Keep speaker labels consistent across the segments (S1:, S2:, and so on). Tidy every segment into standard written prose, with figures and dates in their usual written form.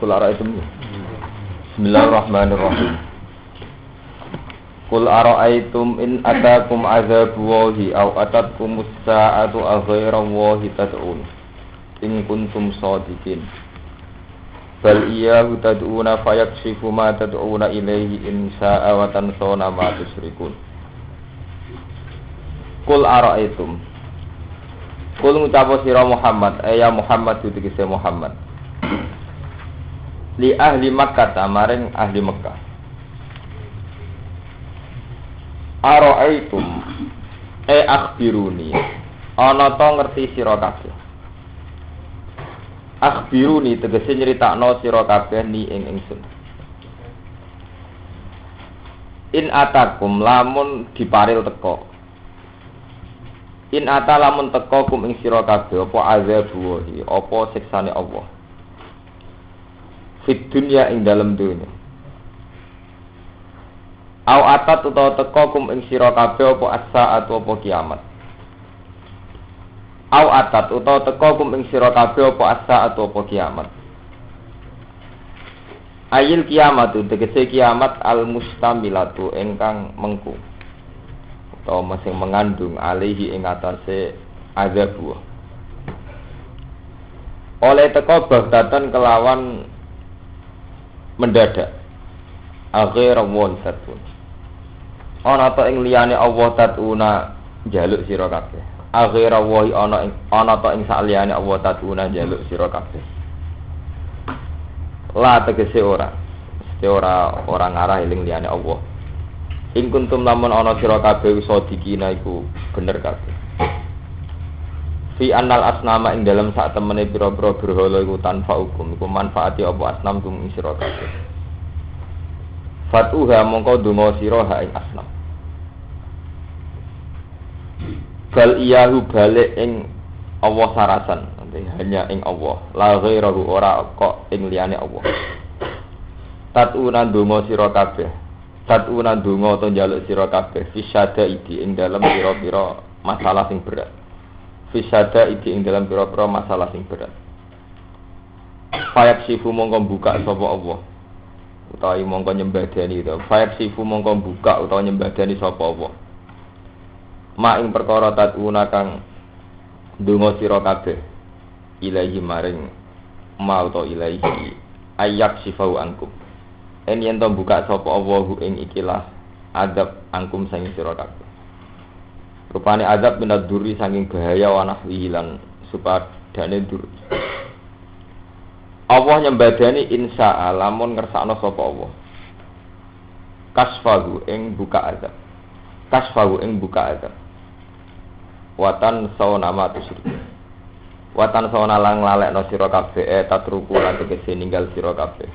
S1: Kul ara'aytum. Bismillahirrahmanirrahim. Kul ara'aytum in atakum adzabullahi aw atatkumus sa'atu aghayrallahi tad'un in kuntum shadiqin. Bal iyyahu tad'una fayakshifu ma tad'una ilaihi in saa'a wa tansawna ma tusyrikun. Kul ara'aytum. Kul ngucapo sira Muhammad, ya Muhammad ditegese Muhammad. Li ahli Makkah maring ahli Mekah. Ara'aytum akhbiruni. Ana ta ngerti sira kabeh. Akhbiruni tegese nyritakno sira kabeh ni ing ingsun. In atakum lamun diparil teko. In ata lamun teko kum ing sira kabeh apa azabu apa siksane Allah. Fit dunya ing dalem dunya. Au atat utawa teko kum ing sira kabeh apa as-saat apa kiamat. Au atat utawa teko kum ing sira kabeh apa as-saat apa kiamat. Ayil kiamat tegese kiamat al-mustamilatu ingkang mengku utawa masing mengandung alaihi ing atase azab. Oleh teko bagdatan kelawan mendadak akhir won satun ana ta ing liyane Allah tatuna njaluk sira kabeh akhir wa ana ta ing sak liyane Allah tatuna njaluk sira kabeh la tegese ora mesti ora ngarah eling liyane Allah ing kuntum lamun ana sira kabeh sadikina iku bener kabeh fi annal asnama ing dalam sak temene pira-pira berhala iku tanfa hukum iku manfaati apa asnam tum ing sira kabeh. Fatuha mongko donga sira ha ing asnam. Bal iyahu balik ing Allah sarasan, hanya ing Allah. La ghairahu ora kok ing liyane Allah. Tatuna donga sira kabeh. Tatuna donga to njaluk sira kabeh fisyada iki ing dalam pira-pira masalah sing berat. Fisada iki ing dalam pira-pira masalah sing berat. Fayaksifu mongko buka sapa Allah. Utawi mongko nyembadani to. Fayaksifu mongko buka utawa nyembadani sapa Allah. Ma ing perkara tatuna kang ndonga sira kabeh. Ilahi maring ma utawa ilahi ayak sifau angkum. En yen to buka sapa Allah ing ikilah adab angkum sang sira kabeh. Rupane azab minad duri saking bahaya wa nahwihi lan supadane dur. Allah nyembadani insya lamun ngersakno sapa Allah. Kasfahu ing buka azab. Kasfahu ing buka azab. Watan sauna ma tusyrik. Watan sauna lang lalekno sira kabeh tatruku lan tegese ninggal sira kabeh.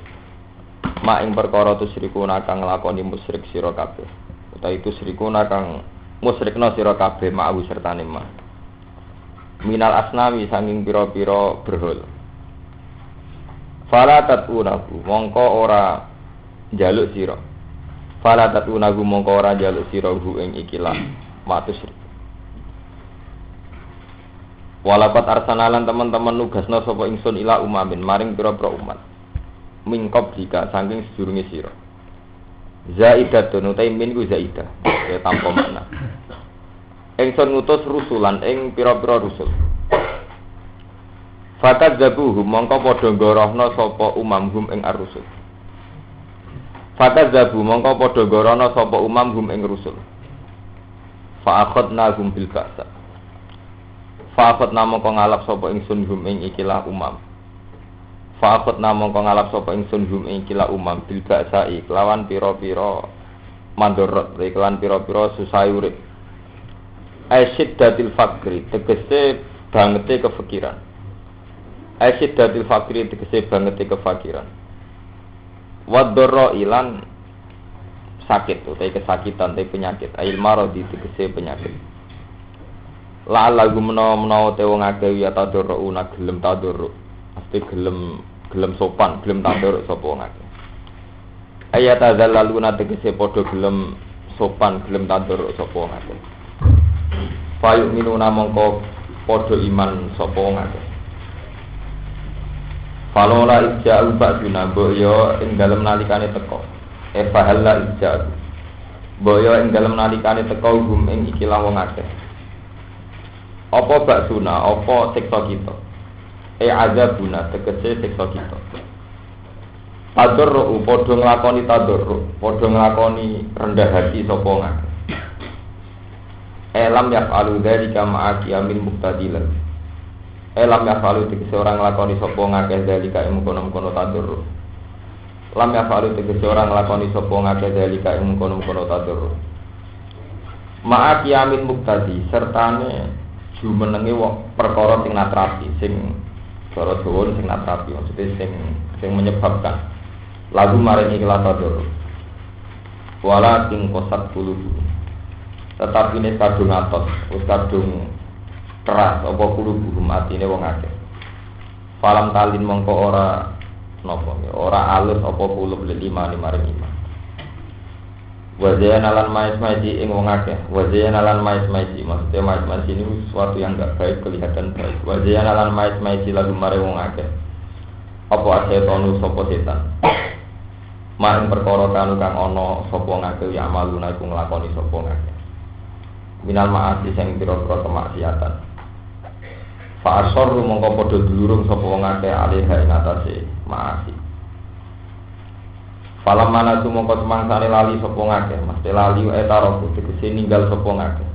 S1: Ma ing perkara tusyrikuna kang nglakoni musyrik sira kabeh. Utawa itu syrikuna kang musyrikna sira kabeh ma'ahu sertane ma minal asnami sanging pira-pira berhala fala tatunahu mongko ora njaluk sira fala tatunahu mongko ora njaluk sira hu ing ikilah matus walapat arsanalan teman-teman nugasna sapa ingsun ila umamin maring pira-pira umat mingkop jika sanging sedurunge sira zaidatun utai min ku zaidah ya tanpa makna. Ingsun ngutus rusulan ing pira-pira rusul. Fakadzabuhum mongko padha ngorohna sapa umamhum ing ar-rusul. Fakadzabu mongko padha ngorohna sapa umamhum ing rusul. Fa akhadnahum bil ba'sa. Fa akhadna mongko ngalap sapa ingsun hum ing ikilah umam. Fa akhadna mongko ngalap sapa ingsun hum ing ikilah umam bil ba'sa kelawan pira-pira mandorot iklan pira-pira susah urip. Asyiddatil fakri tegese bangete kefakiran. Asyiddatil fakri tegese bangete kefakiran. Wadorro ilan sakit utawa kesakitan utawa penyakit. Ail maradi tegese penyakit. La lagu menawa te wong akeh ya tadorro una gelem tadorro. Mesti gelem sopan, gelem tadorro sapa wong akeh. Ayat azallaluna tegese padha gelem sopan gelem tandur sapa wong akeh. Fayu minuna mongko padha iman sapa wong akeh. Falola ija'u ba'duna boyo ing dalem nalikane teko. Fahalla ija'u boyo ing dalem nalikane teko hum ing ikilah wong akeh. Apa ba'duna, apa siksa kita? Azabuna tegese siksa kita. Tadarru padha nglakoni tadarru, padha nglakoni rendah hati sapa ngakeh. Elam yaf'alu dzalika ma'a qiyamin muqtadilan. Lam yafalu tegese orang lakoni sapa ngakeh dalika ing kono-kono tadur. Lam yafalu tegese orang lakoni sapa ngakeh dalika ing kono-kono tadur. Ma'a qiyamin muqtadi sertane jumenenge perkara sing natrapi, sing cara Jawa sing natrapi maksudnya sing menyebabkan lagu maring ikhlas tadur. Wala ing kosat kulubu. Tetapi ini kadung atos, kadung keras apa kulubuhum atine wong akeh. Falam talin mongko ora napa ora alus apa kulub lima maring iman. Wajaya nalan mais-maisi ing wong akeh. Wajaya nalan mais-maisi maksudnya mais-maisi ini sesuatu yang enggak baik kelihatan baik. Wajaya nalan mais-maisi lagu maring wong akeh. Apa asetonu sapa setan. Mak ing perkara kanu kang ana sapa ngakeh ya amaluna iku nglakoni sapa ngakeh. Minal ma'asi sing pira-pira kemaksiatan. Fa asarru mongko padha dulurung sapa wong akeh alih ing atase maasi. Falam manatu mongko semangsane lali sapa ngakeh, mesti lali etaroku tegese ninggal sapa ngakeh.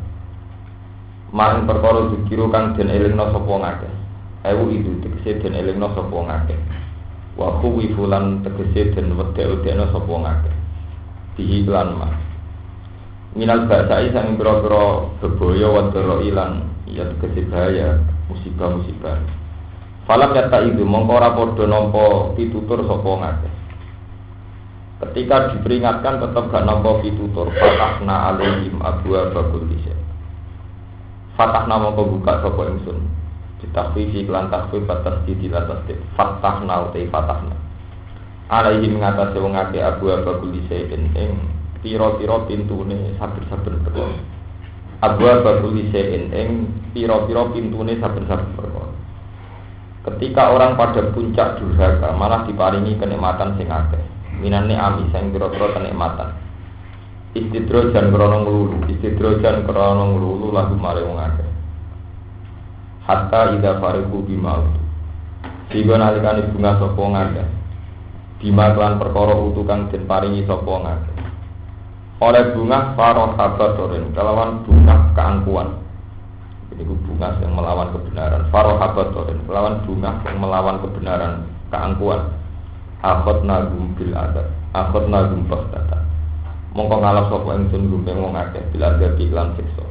S1: Mang perkara dikira kang den elingno sapa ngakeh. Ewu itu tegese den elingno sapa ngakeh. Wa kuwi fulan tegese den wedhe-wedheno sapa ngakeh. Bihi lan ma. Minal basai sang pira-pira bebaya wadara ilang ya tegese bahaya. Musibah-musibah. Falam yata itu mongko ora padha nampa pitutur sapa ngakeh. Ketika diperingatkan tetap gak nampa pitutur. Fatahna alaihim abwa bakul lisya. Fatahna mongko buka sapa ingsun. Ditahfifi lan tahfif batas didilatas. Fatahna utai fatahna. Alaihim ngatasi wong akeh abwa bakul lisya ing pira-pira pintune saben-saben perkara. Abwa bakul lisein ing pira-pira pintune saben-saben perkara. Ketika orang pada puncak durhaka malah diparingi kenikmatan sing akeh. Minane ami sing pira-pira kenikmatan. Istidrojan krana nglulu lagu mare wong akeh. Hatta idza fariqu bima Sigo nalikane bunga sapa ngakeh. Bima kelan perkara utu kang den paringi sapa ngakeh. Oleh bunga faroh habatorin kelawan bunga keangkuhan. Ini bunga yang melawan kebenaran. Faroh habatorin kelawan bunga yang melawan kebenaran keangkuhan. Akhot nagum bil adat. Akhot nagum bastata. Mongko ngalap sapa ingsun gumpeng wong akeh bil adat iklan siksa.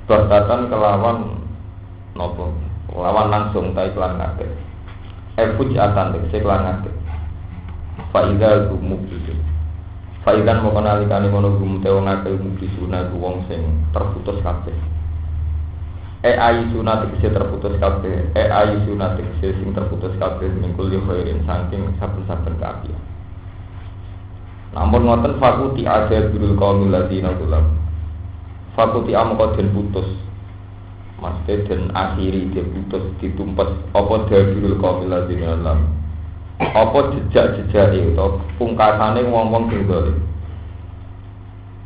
S1: Bastatan kelawan nopo? Kelawan langsung ta iklan akeh. Fujatan tegese iklan akeh. Fa idza gumubil Faidan mau kenalikane mono gum tewo ngakeh muktisuna wong sing terputus kabeh. Ayi sunat tegese terputus kabeh. Ayi sunat tegese sing terputus kabeh mingkul yo khairin saking saben-saben kaapian. Namun ngoten fakuti ada birul qaumil ladina tulam. Fakuti amko den putus. Maksudnya den akhiri den putus ditumpes apa birul qaumil ladina tulam. Apa jejak-jejak itu pungkasane wong-wong sing dolim.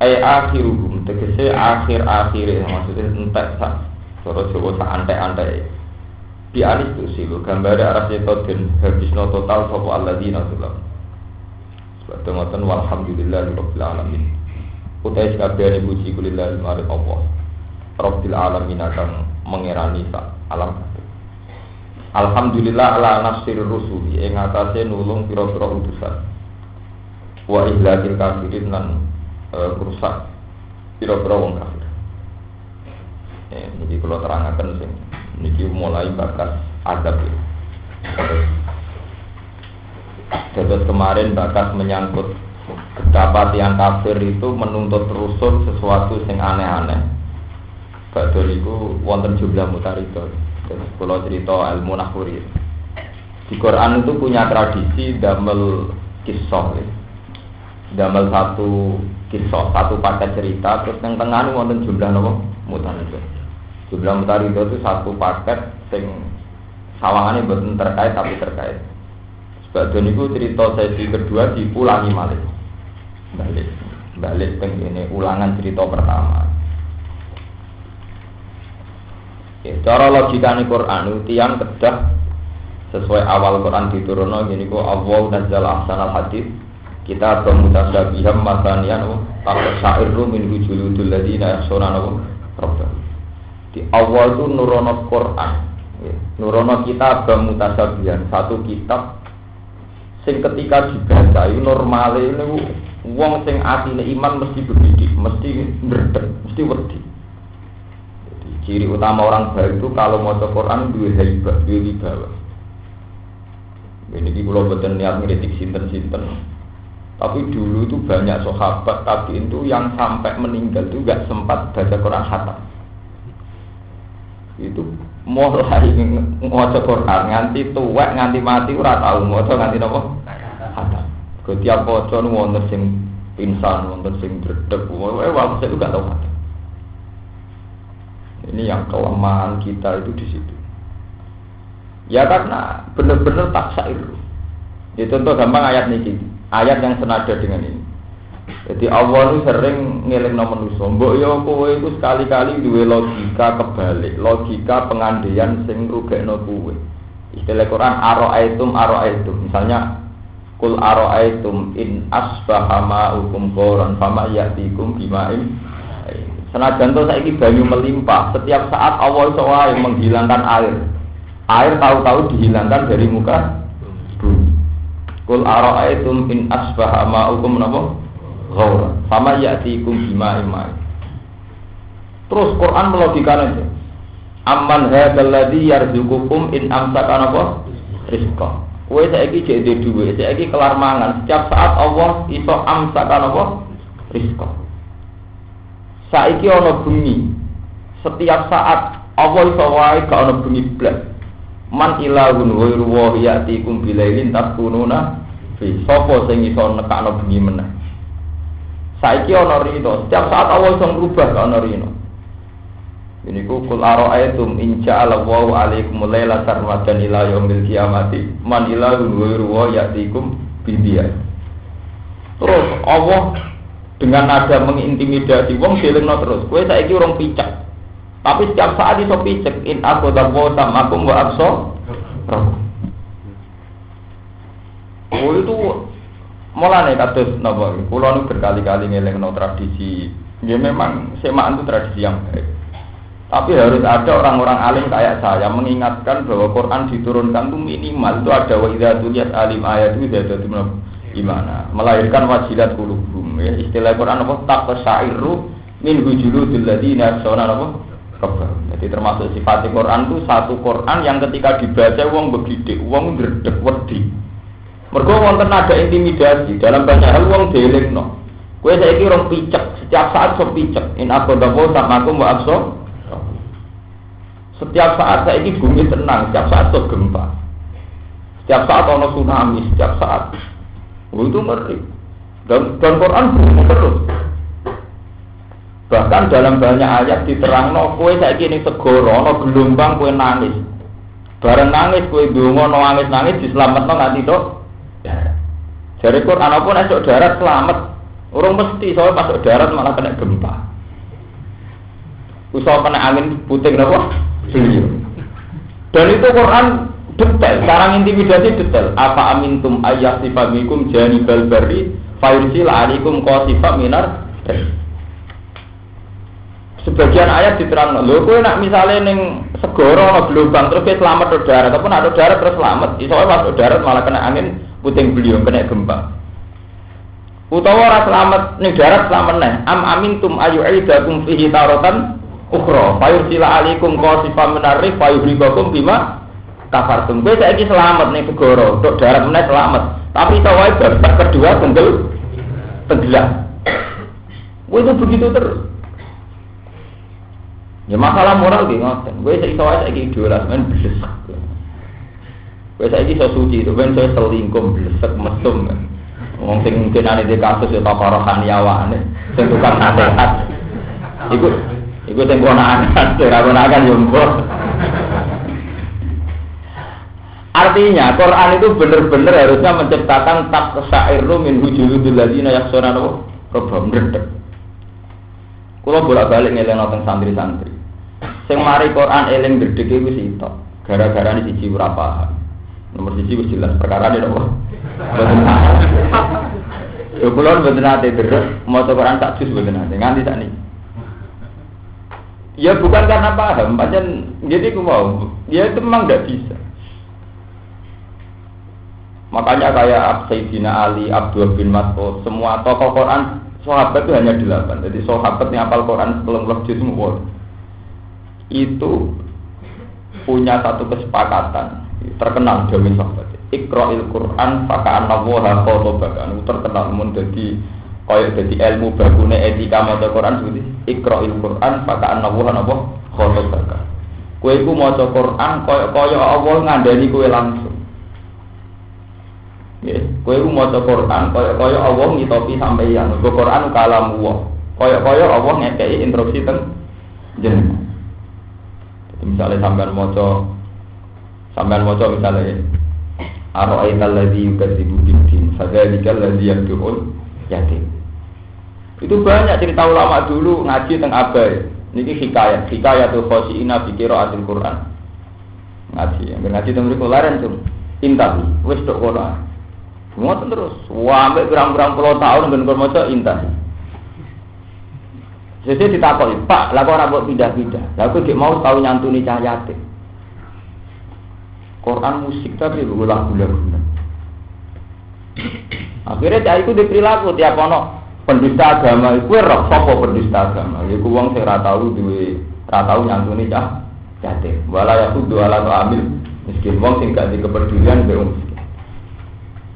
S1: Akhiruhum tegese akhir-akhire maksudnya entek sak cara Jawa sak antek-antek. Di alis tu silu gambare arah seto den habisno total sapa alladzina zalam. Sebab ngoten walhamdulillahirabbil alamin. Utai kabehane puji kulillah maring Allah. Rabbil alamin kang mengerani sak alam. Alhamdulillah ala nasir rusuli ing atase nulung pira-pira utusan. Wa ihlakil kafirin lan rusak pira-pira wong kafir. Niki kula terangaken sing niki mulai bakas adab. Terus kemarin bakas menyangkut betapa tiang kafir itu menuntut rusul sesuatu sing aneh-aneh. Badhe niku wonten jumlah mutarito. Kalau cerita ilmu nahuri di Quran itu punya tradisi damel kisah damel satu kisah, satu paket cerita terus yang tengah ini wonten jumlah nopo mutarito. Jumlah mutarito itu satu paket sing sawangannya betul terkait tapi terkait Badhe niku cerita sesi kedua diulangi malih. Balik teng kene ulangan cerita pertama. Ya, cara logikane Quran tiyang kedah sesuai awal Quran diturunno ngene iku Allah nazzal ahsanal hadits kita bermutasabiham masanian syairru min hujuludul ladina yakhshawna rabbah. Di awal itu nurono Quran, nurono kitab bermutasabihan, satu kitab sing ketika dibaca itu normale niku wong sing atine iman mesti berdidik, mesti ndredeg, mesti wedi. Jadi ciri utama orang baik itu kalau maca Quran duwe haibah, duwe wibawa. Ini kula boten niat ngritik sinten-sinten. Tapi dulu itu banyak sahabat tabi'in itu yang sampai meninggal itu enggak sempat baca Quran khatam. Itu mulai maca Quran nganti tuwek nganti mati ora tau maca nganti napa? Khatam. Setiap maca wonten sing pingsan, wonten sing dredeg, waktu itu enggak tahu khatam. Ini yang kelemahan kita itu di situ. Ya karena benar-benar tak syair. Ya contoh gampang ayat niki. Ayat yang senada dengan ini. Jadi Allah itu sering ngelingno manusa. Mbok yo kowe iku sekali-kali duwe logika kebalik, logika pengandaian sing rugekno kowe. Istilah Quran ara'aitum. Misalnya kul ara'aitum in asbaha ma'ukum qoran fama ya'tikum bima'in. Senajan to saiki banyu melimpah, setiap saat Allah iso wae menghilangkan air. Air tahu-tahu dihilangkan dari muka bumi. Kul ara'aitum in asbaha ma'ukum napa? Ghaura. Sama ya'tikum bima'in ma'in. Terus Quran melogikakan itu. Amman hadzal ladzi yarzuqukum in amsaka napa? Rizqa. Kowe saiki jek ndek dhuwit, saiki kelar mangan, setiap saat Allah iso amsaka napa? Rizqa. Saiki ana bengi. Setiap saat Allah iso wae gak ana bengi blas. Man ilahun ghairu wa ya'tikum bilailin taskununa fi sapa sing iso nekakno bengi meneh. Saiki ana rino, setiap saat Allah iso ngrubah ana rino. Niku kul ara'aitum in ja'ala Allahu 'alaikumul laila sarmadan ila yaumil qiyamati man ilahun ghairu wa ya'tikum bidiya. Terus Allah dengan nada mengintimidasi wong dilingno terus. Kowe saiki urung picak. Tapi setiap saat iso picek in aqdawu tamakum wa aqsa. Oh itu mulane kados napa kula nu berkali-kali ngelingno tradisi. Ya memang semaan itu tradisi yang baik. Tapi harus ada orang-orang alim kayak saya mengingatkan bahwa Quran diturunkan itu minimal itu ada wa idza tuliyat alim ayat itu ada gimana? Melahirkan wajilat qulubum ya. Istilah Quran apa? Taqsairu min hujuludil ladina yakhshawna apa? Jadi termasuk sifat Quran itu satu Quran yang ketika dibaca wong begidik, wong ndredeg wedi. Mergo wonten ada intimidasi dalam banyak hal wong dielingno. Kowe saiki rong picek, setiap saat so picek. In aqdawu tamakum wa aqsa. Setiap saat saiki bumi tenang, setiap saat so gempa. Setiap saat ono tsunami, setiap saat. Itu ngeri. Dan Quran terus. Bahkan dalam banyak ayat diterangno kowe saiki ning segara ana gelombang kowe nangis. Bareng nangis kowe ndonga nangis dislametno nganti tok. Jare Quran apa nek sok darat selamat. Urung mesti soalnya masuk darat malah kena gempa. Usaha kena angin puting napa? Dan itu Quran detail, cara intimidasi detail. Apa amintum ayyasifamikum janibal barri fayursil alaikum qasifam minar. Sebagian ayat diterangno, lho kowe nak misale ning segara ana gelombang terus kowe selamat ke darat, ataupun ada darat terus selamat, iso masuk darat malah kena angin puting beliung, kena gempa. Utawa ora selamat ning darat selamat neh. Am amintum ayu'idakum fihi taratan ukhra, fayursila alaikum qasifam minar rih fayuhribakum bima kafartum. Kowe saiki selamat ning segara, tok darat meneh selamat. Tapi iso wae babak kedua tenggelam. Kowe itu begitu terus. Ya masalah moral ki ngoten. Kowe iso wae saiki idola men blesek. Kowe saiki iso suci itu ben iso selingkuh blesek mesum. Wong sing mungkin ane di kasus ya takarahan yawane, sing tukang nasihat. Iku sing kono anak, ora kono akan yo mbok. Arep Artinya Quran itu benar-benar harusnya menciptakan taqsairu min hujuludil ladzina yakhshawna rabbahum redeg. Kula bolak-balik ngelingno teng santri-santri. Sing mari Quran eling redeg iku sitok. Gara-gara ini siji ora paham. Nomor siji wis jelas perkara ini apa? Ya kula mboten ate derek maca Quran tak jus mboten ate nganti sakniki. Ya bukan karena paham, pancen jadi aku mau. Ya itu memang tidak bisa. Makanya kayak Sayyidina Ali, Abdullah bin Mas'ud, semua tokoh Quran sahabat itu hanya 8. Jadi sahabat yang hafal Quran sebelum juz semua itu punya satu kesepakatan terkenal demi sahabat. Iqra'il Quran faka'annallaha khatabaka. Itu terkenal mun dadi kaya dadi ilmu bagune etika maca Quran seperti Iqra'il Quran faka'annallaha khatabaka. Kowe iku maca Quran kaya Allah ngandani kowe langsung. Nggih, kowe iku maca Quran kaya Allah ngitopi sampeyan. Quran kalam Allah. Kaya Allah ngekeki instruksi teng jenengan. Misalnya sampean maca misalnya ara'aital ladzi yukadzibu bid-din fadzalikal ladzi yad'ul yatim. Itu banyak cerita ulama dulu ngaji teng Abai. Niki hikayatul khosina fi qiraatil Quran. Ngaji teng mriku laren cum. Intahi wis tok Quran. Ngoten terus. Sampai berang-berang puluh tahun ben kon maca intahi. Jadi ditakoki, Pak, lah kok ora mbok pindah-pindah. Lah kok gek mau tau nyantuni cah yatim. Quran musik tapi lagu-lagu. Akhirnya cah iku diperilaku tiap ono pendusta agama iku roh sapa pendusta agama. Iku wong sing ora tau duwe ora tau nyantuni cah yatim. Wala yaqudu ala amil miskin wong sing gak dikepedulian mbek wong miskin.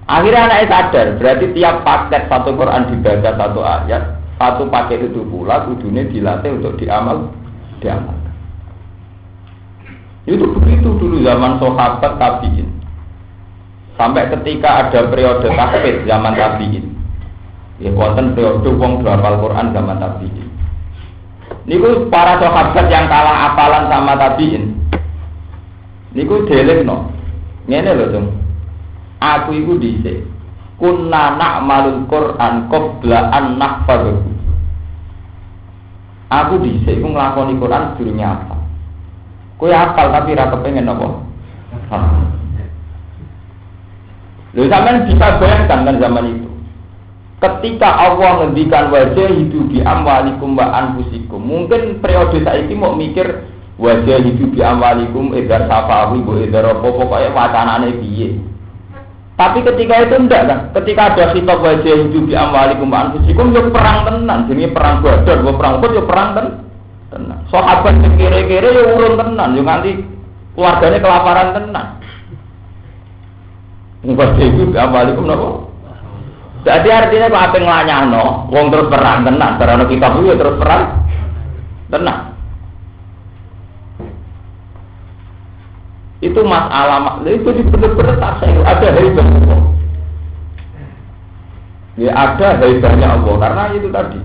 S1: Akhirnya anaknya sadar, berarti tiap paket satu Quran dibaca satu ayat. Satu paket itu pula kudune dilatih untuk diamalkan. Itu begitu dulu zaman sahabat tabi'in. Sampai ketika ada periode tahfidz zaman tabi'in. Ya wonten periode wong hafal Quran zaman tabi'in. Niku para sahabat yang kalah apalan sama tabi'in. Niku delengno. Ngene lho, Cung. Aku iku dhisik kunna na'malul Qur'an qabla an nahfadhu. Aku dhisik ku nglakoni Quran sedurunge hafal. Kowe hafal tapi ra kepengin apa? Lha sampean bisa bayangkan kan zaman itu. Ketika Allah ngendikan wajah hidup di amwalikum wa anfusikum. Mungkin periode saiki mau mikir wajah hidup di amwalikum edar safawi bu edar apa pokoke wacanane piye. Tapi ketika itu enggak kan, ketika ada khitab wajah hidup di amwalikum wa anfusikum yo perang tenan, jenenge perang Badar, perang Uhud yo perang tenan. Sahabat kere-kere yo urun tenan, yo nganti keluargane kelaparan tenan. Wajah hidup di amwalikum napa? Jadi artinya kok ape nglanyahno, wong terus perang tenan, karena kitab yo terus perang tenan. Itu masalah itu benar-benar tak saya ada haibah Allah. Ya ada haibahnya Allah karena itu tadi.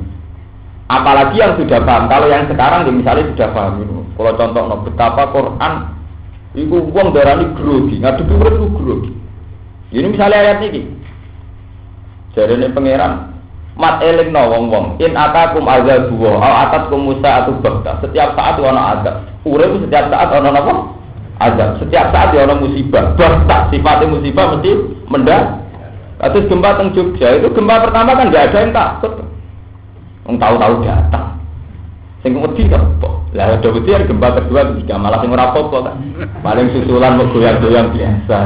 S1: Apalagi yang sudah paham. Kalau yang sekarang ya misalnya sudah paham itu. Kalau contoh betapa Quran itu wong darani grogi, ngadepi urip itu grogi. Ini misalnya ayat ini. Jarene pangeran mat elingno wong-wong in atakum azabu wa atatkum musaatu bakta. Setiap saat ana azab. Urip setiap saat ana napa? Azab. Setiap saat ada musibah. Bahkan sifatnya musibah mesti mendak. Terus gempa teng Jogja itu gempa pertama kan nggak ada yang takut. Yang tahu-tahu datang. Sing wedi kok. Lah ada wedi yang gempa kedua ketiga malah sing ora apa-apa kan. Paling susulan mau goyang-goyang biasa.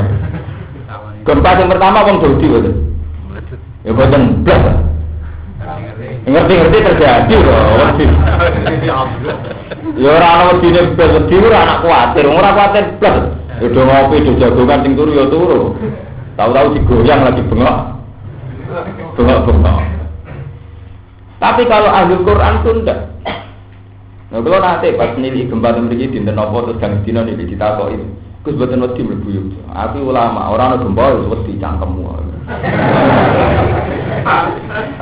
S1: Gempa yang pertama wong wedi betul. Ya boten blas. Ngerti-ngerti terjadi loh. Ya ora ana wedine blas wedi ora anak kuwatir, ora kuwatir blas. Ya do ngopi do jagongan sing turu ya turu. Tahu-tahu digoyang lagi bengok. Bengok. Tapi kalau ahli Quran itu enggak. Nah, kalau nanti pas nilai gempa mriki dinten apa terus gang dina nilai ditakoki. Gus boten wedi mlebu yo. Aku ulama, ora ana gempa wis wedi cangkemmu.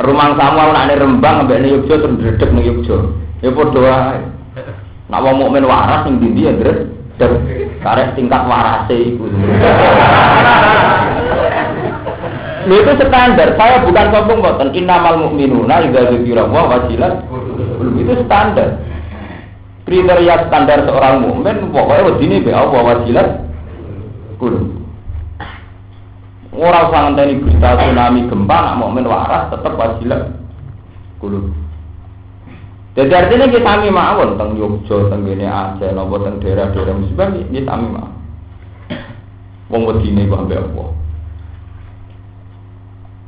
S1: Rumang Samuel nek Rembang ambek ning Yogya terus ndredeg ning Yogya. Ya padha wae. Nek wong mukmin waras ning ndi ya ndredeg. Karek tingkat warase itu. Itu standar. Saya bukan sombong boten. Innamal mu'minuna idza dzukira wajilat. Itu standar. Kriteria standar seorang mukmin pokoknya wedine be Allah wajilat. Ora usah ngenteni berita tsunami gempa, nak mukmin waras tetep wajilat. Jadi artinya kita sami mawon teng Yogyakarta, teng kene Aceh, napa teng daerah-daerah musibah iki sami mawon. Wong wedine kok ambek apa?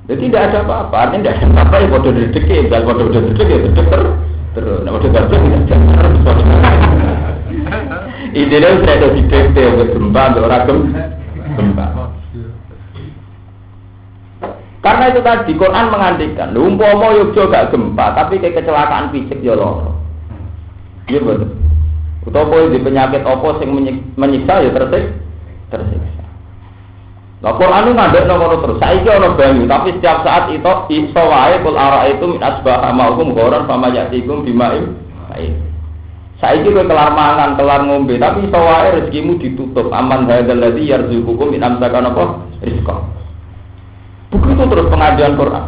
S1: Jadi tidak ada apa-apa, artinya tidak ada apa-apa ya bodoh dedek ya, bodoh dedek ya dedek terus, nah bodoh dedek ya terus. Idealnya sudah ada di DP, gempa, orang gempa. Karena itu tadi Quran mengandikan, umpama Yogyakarta gak gempa, tapi kayak kecelakaan fisik ya loro. Iya betul. Utawa di penyakit apa sing menyiksa ya tersiksa. Nah, Quran itu ngandekno ngono terus. Saiki ana banyu, tapi setiap saat itu iso wae kul ara'aitum min asbaha ma'ukum ghoran fama ya'tikum bima'im. Saiki kowe kelar mangan, kelar ngombe, tapi iso wae rezekimu ditutup. Aman hadzal ladzi yarzuqukum min amsakana apa? Rizqa. Begitu terus pengajian Quran.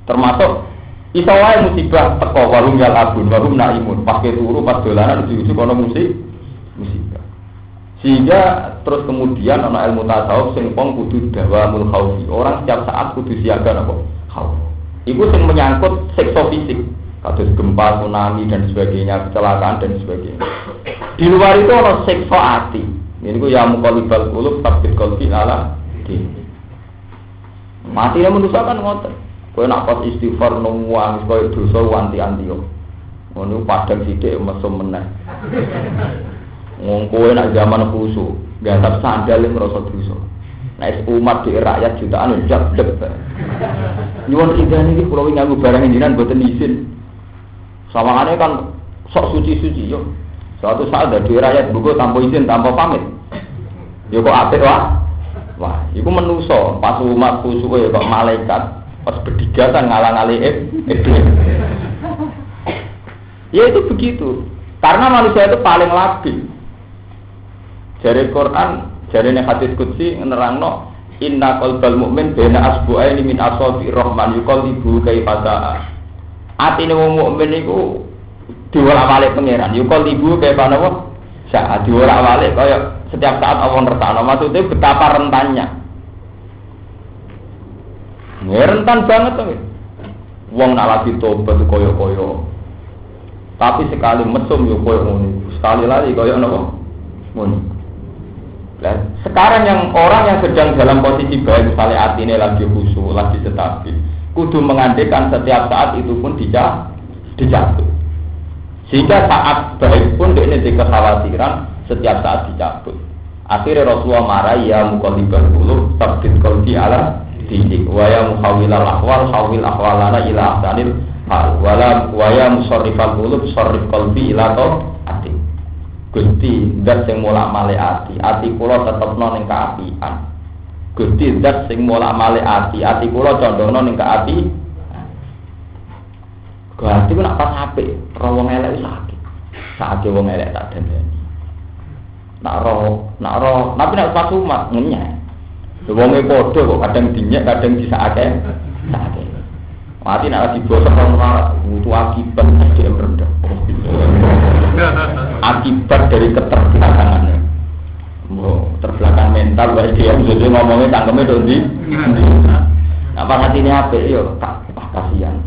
S1: Termasuk iso wae musibah teko warung yal abun, warung naimun, pas turu, pas dolanan ujug-ujug ana musibah. Sehingga terus kemudian ana ilmu tasawuf sing pong kudu dawamul khaufi. Orang setiap saat kudu siaga napa? Khauf. Iku sing menyangkut seksual fisik, kados gempa, tsunami dan sebagainya, kecelakaan dan sebagainya. Di luar itu ana seksual ati. Niku ya muqallibal qulub tabbit qalbi ala din. Matine manusa kan ngoten. Kowe nak pas istighfar numuang koyo dosa wanti-anti yo. Ngono padang sithik mesum meneh. Wong kowe nak zaman khusyuk, gantap sandal ngrasa dosa. Nek umat di rakyat jutaan njak dek. Nyuwun idane iki kula nganggo barang jenengan mboten izin. Sawangane kan sok suci-suci yo. Suatu saat dari rakyat buku tanpa izin, tanpa pamit. Yo kok apik wah. Wah, iku menungso, pas umat khusyuk ya kok malaikat, pas berdigatan ngalang-aling iblis. Ya itu begitu. Karena manusia itu paling labil. Dari Quran, dari hadis qudsi nerangno inna qalbal mu'min baina asbu'aini min asabi rahman yuqallibu kaifa sa'a. Atine wong mukmin iku diwolak-walik pangeran, yuqallibu kaifa napa? Sa'a diwolak-walik kaya setiap saat Allah ngertakno. Maksudnya betapa rentannya. Rentan banget to. Wong nak lagi tobat koyo-koyo. Tapi sekali mesum yo koyo ngono. Sekali lagi koyo napa? Ngono. Nah, sekarang yang orang yang sedang dalam posisi baik, misalnya hatinya lagi khusyuk, lagi stabil, kudu mengandekan setiap saat itu pun dicabut. Sehingga saat baik pun dia ini kekhawatiran setiap saat dicabut. Akhirnya Rasulullah marah, ya muqallibal qulub tsabbit qalbi ala dinik, wa ya muhawwilal ahwal hawwil ahwalana ila ahsanil hal, wa ya musarrifal qulub sarrif qalbi ila ta'ati. Gusti zat sing molak-malik ati kula tetepno ning kaapian. Gusti zat sing molak-malik ati kula condongno ning kaapi. Gusti ku nak pas apik, ro wong elek sakit. Sakit wong elek tak dandani. Nak ro, tapi nek pas umat ngenyek. Wonge padha kok kadang dinyek, kadang disakake. Sakit. Mati nak dibosok ora butuh akibat SDM rendah. Akibat dari keterbelakangannya. Terbelakang mental baik dia jadi ngomongnya tangkemnya dondi. Nah, pas hati ini apa? Yo, kasihan.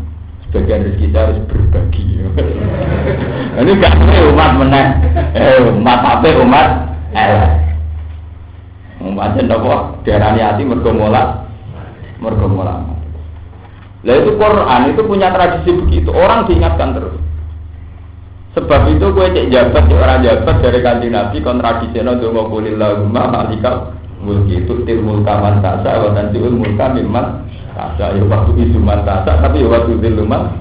S1: Sebagian rezeki kita harus berbagi. Ini gak umat meneng. Umat apa? Umat elek. Umat apa? Diarani hati mergomolak. Lah itu Quran itu punya tradisi begitu. Orang diingatkan terus. Sebab itu gue cek jabat, orang jabat dari kanjeng Nabi kontradisinya donga kulillahumma malikal mulki tu'til mulka man tas'a wa tanzi'ul mulka mimman tas'a ya waktu izuman tas'a tapi ya waktu ziluman.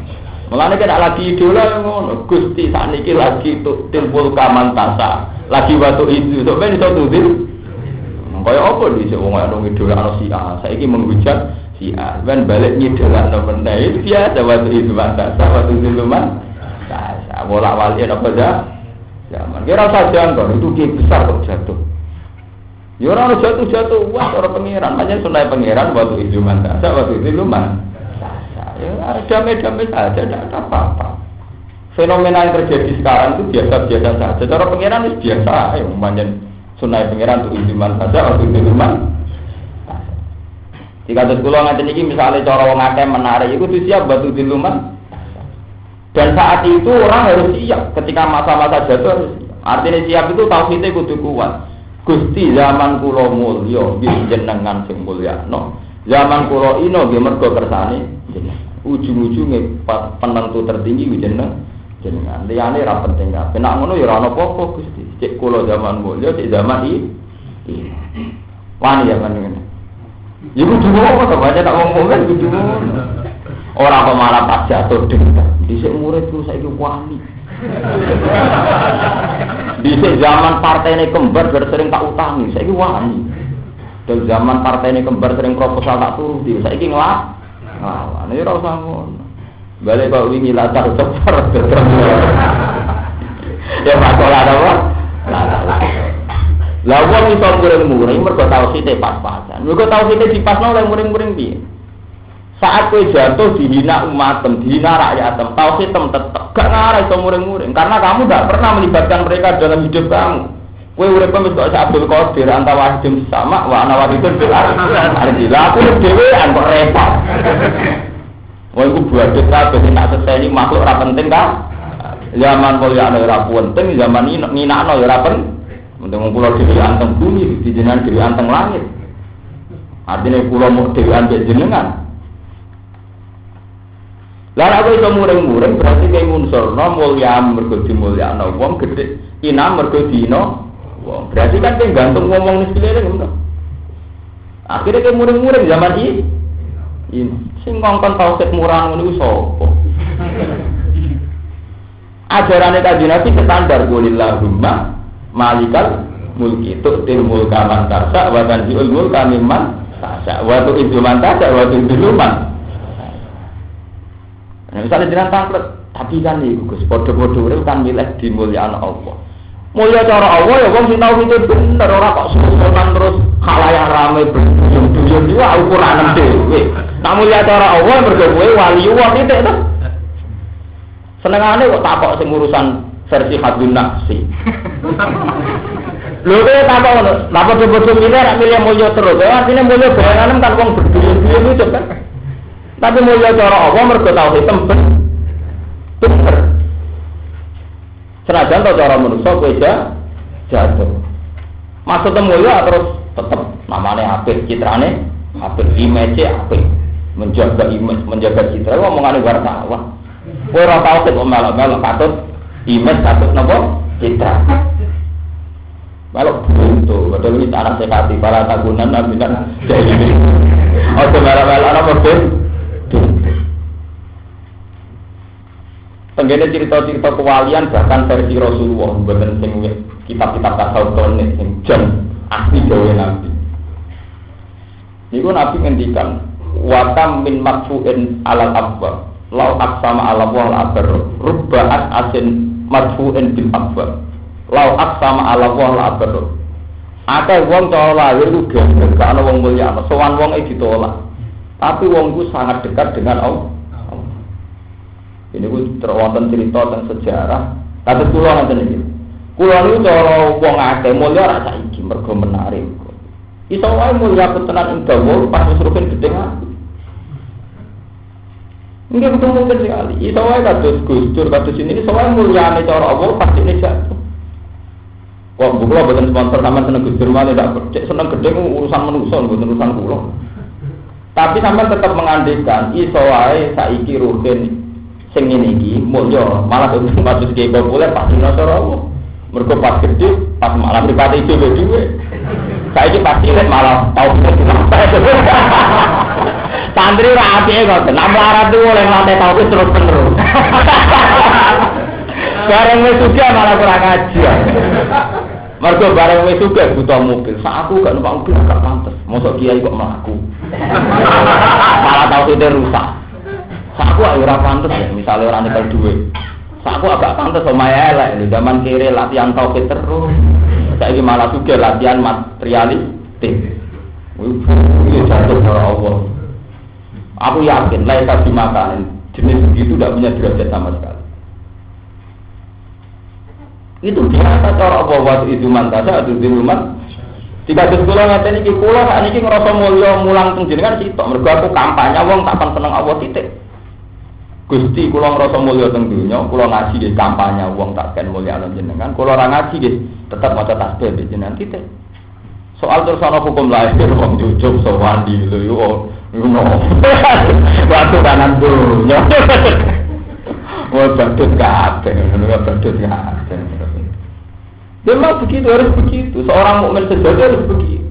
S1: Mulane kena lagi idola ngono, Gusti sakniki lagi tu'til mulka man tas'a. Lagi waktu itu sok ben iso tu'til. Kaya apa dhisik wong ana idola ana si A, saiki menghujat si A. Ben balik ngidolakno meneh itu biasa waktu izuman tas'a waktu ziluman. Bolak-balik apa dah? zaman. Kira saja enggak itu kiai besar kok jatuh. Ya orang jatuh wah orang pangeran, macam sunai pangeran waktu itu mantap, waktu itu lumayan. Ya damai-damai saja, tidak ada apa-apa. Fenomena yang terjadi sekarang itu biasa-biasa saja. Cara pangeran itu biasa, macam sunai pangeran itu iman saja, waktu itu lumayan. Jika terus pulau ngaten iki misalnya cara wong akeh menarik itu siap batu diluman. Dan saat itu orang harus siap ketika masa-masa jatuh harus siap. Artinya siap itu tauhidnya kudu kuat. Gusti zaman kula mulya nggih jenengan sing mulyano. Zaman kula ino nggih mergo kersane jenengan. Ujung-ujunge penentu tertinggi jenengan. Liyane ra penting kabeh. Nek ngono ya ora ana apa-apa Gusti. Cek kula zaman mulya, cek zaman iki. Wani ya kan ngene. Ya kudu apa to baca tak ngomong kan kudu. Ora kok malah pas jatuh dendam. Dhisik muridku saiki wani. Dhisik zaman partene kembar sering tak utangi, saiki wani. Dari zaman partene kembar sering proposal tak turuti, saiki ngelak. Nah, ini ora usah ngono. Balik kok wingi latar cepet. Ya masalah apa? Lah wong iso muring-muring mergo tauhide pas-pasan. Mergo tauhide dipasno oleh muring-muring piye? Saat kowe jatuh dihina umatem, dihina rakyatem, tauhid tetep gak ngarah iso muring-muring karena kamu tidak pernah melibatkan mereka dalam hidup kamu. Kowe urip wis kok Abdul Qadir antara wahidun sama wa ana wahidun bil ardi. Lah aku dhewean kok repot. Wong iku buadhet kabeh sing tak seseni makhluk ora penting ta? Zaman mulyane ora penting, zaman ini nginakno ya ora penting. Untuk kula dhewe anteng bumi, jenengan dhewe anteng langit. Artinya kula mau dhewe anteng jenengan. Lah aku iso muring-muring berarti kaya ngunsurna mulya mergo dimulyakno wong gedhe, ina mergo dina wong. Berarti kan kaya gantung ngomong ning sekeliling ngono. Akhire kaya muring-muring zaman iki. Sing ngongkon tauhid murah ngono iku sapa? Ajarane Kanjeng Nabi standar qulillahumma malikal mulki tu'til mulka man tasha wa tanzi'ul mulka mimman tasha wa tu'izzu man tasha wa tudhillu man. Nah, misalnya jenengan tanglet, tapi kan iku Gus padha-padha urip kan milih dimulyakno Allah. Mulya cara Allah ya wong sing tau itu bener ora kok susunan terus khalayak rame berduyun-duyun iki ukuranem dhewe. Nek mulya cara Allah mergo kowe wali wong titik to. Senengane kok takok sing urusan versi hadun nafsi. Lho kowe takok ngono, lha padha-padha milih mulya terus. Artine mulya bayangan kan wong berduyun-duyun itu kan. Tapi mulya cara Allah mergo tauhid temben bener. Senajan to cara manusa kowe jatuh. Maksudnya mulya terus tetep namane apik, citrane apik, image apik. Menjaga image, menjaga citra omongane wartawan. Kowe ora tau kok melok-melok patut image patut napa citra. Melok buntu, padahal iki anak sekati para tagunan nabi kan jadi. Ojo melok-melok ana mboten. Tenggene cerita-cerita kewalian bahkan versi Rasulullah mboten sing kitab-kitab tasawuf sing jan asli dawuh Nabi. Niku Nabi ngendikan wa tam min marfu'in alal abwa lau aqsama ala wal abar rubba'at asin marfu'in bil abwa lau aqsama ala wal abar. Akeh wong cara lahir ku geger gak ana wong mulya sowan wong e ditolak. Tapi wong ku sangat dekat dengan Allah. Ini ku terwonten cerita tentang sejarah. Kados kula ngoten iki. Kula niku cara wong akeh mulya ra saiki mergo menarik. Iso wae mulya tenan ing dawa pas wis rugen gedhe ati. Nggih betul mungkin sekali. Iso wae kados Gus Dur kados ini iso wae mulyane cara Allah pasti ini jatuh. Wah, kula boten sponsor sampean seneng Gus Dur malah ndak seneng gedhe urusan manusa mboten urusan kula. Tapi sampean tetap mengandekan iso wae saiki rugen sing ngene iki mulya malah maksud ki populer pasti cara Allah. Mergo pas gede pas malam pribadi dhewe. Saiki pasti malah tau santri ra apike kok nek melarat ku oleh lantai tau terus terus. Bareng wis sugih malah kurang ngaji. Mergo bareng wis sugih butuh mobil. Sak aku gak numpak mobil gak pantes. Mosok kiai kok mlaku. Malah tau rusak. Aku ora pantes ya, misalnya orang nyekel duit
S2: Aku agak pantas sama elek di zaman kiri latihan tauhid terus. Saiki malah juga latihan materialistik. Itu jatuh dari Allah. Aku yakin laisa dimakanin jenis begitu tidak punya derajat sama sekali. Itu biasa cara Allah waktu itu mantasa atau diluman. Jika sekolah ngaten iki kula sakniki ngrasa mulya mulang teng jenengan sitok mergo aku kampanye wong tak seneng Allah titik. Gusti kula ngrasa mulya teng donya, kula ngaji nggih kampanye wong tak ken mulya jenengan, kula ora ngaji nggih tetep maca tasbih jenengan titik. Soal terus ana hukum lahir wong jujuk sowan di lho yo ngono. Waktu kanan donya. Wah badut kabeh, ngono badut kabeh. Memang begitu, harus begitu. Seorang mukmin sejati harus begitu.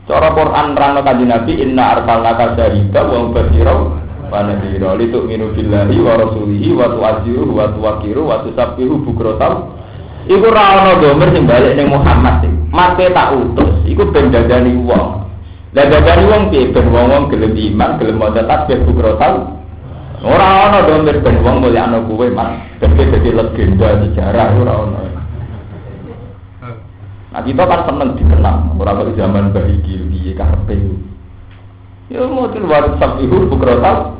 S2: Cara Quran nerangno kanjeng Nabi, inna arsalnaka syahidan wa mubasyiran wa nadhira litu'minu billahi wa rasulihi wa tu'azziruhu wa tuwaqqiruhu wa tusabbihu bukratan. Iku ora ana domir sing balik ning Muhammad sing. Mate tak utus, iku ben dadani wong. Lah dadani wong piye ben wong gelem iman, gelem maca tasbih bukratan. Ora ana domir ben wong mulyakno kuwe, Mas. Dadi legenda sejarah ora ana. Nah kita kan seneng dikenang, orang di zaman bahiki di karepe. Ya mau luar sabihu bukrotal.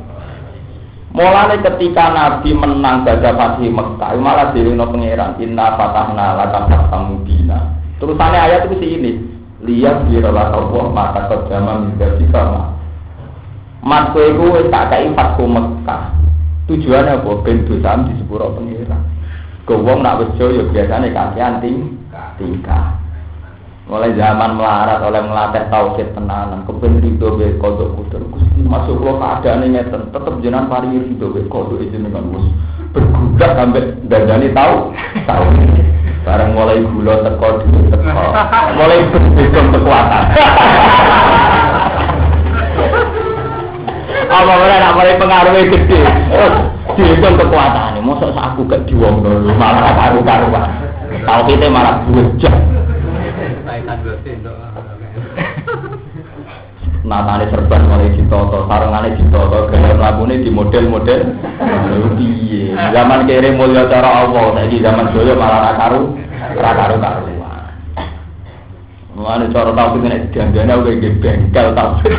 S2: Mulane ketika Nabi menang gagah Fatih Mekah, malah diweno pangeran inna fatahna laka fathan mubina. Terusannya ayat itu ini, lihat biralah Allah maka terjama menjadi sama. Mas kowe wis tak kai Fathu Mekah. Tujuannya apa? Ben dosa di sepuro pangeran. Gowong nak wis yo biasane kakean tingkah. Mulai zaman melarat oleh melatih tauhid tenanan, kepen rido be kodok kudur. Gusti masuk lo keadaan ini tetap jenengan paringi rido be kodok jenengan mus bergudak sampai dandani tahu. Barang mulai gula teko mulai berhitung kekuatan. Apa nak mulai pengaruhnya gede. Dihitung kekuatan ini, masa aku gak diwong dulu malah karu-karuan. Tauhidnya malah bujak. Natane serban mulai ditoto, sarungane ditoto, gaya mlakune di model-model. Piye? Zaman kere mulya cara Allah, saiki zaman doyo malah ra karuan. Mulane cara tauhid nek diandane uga nggih bengkel tauhid.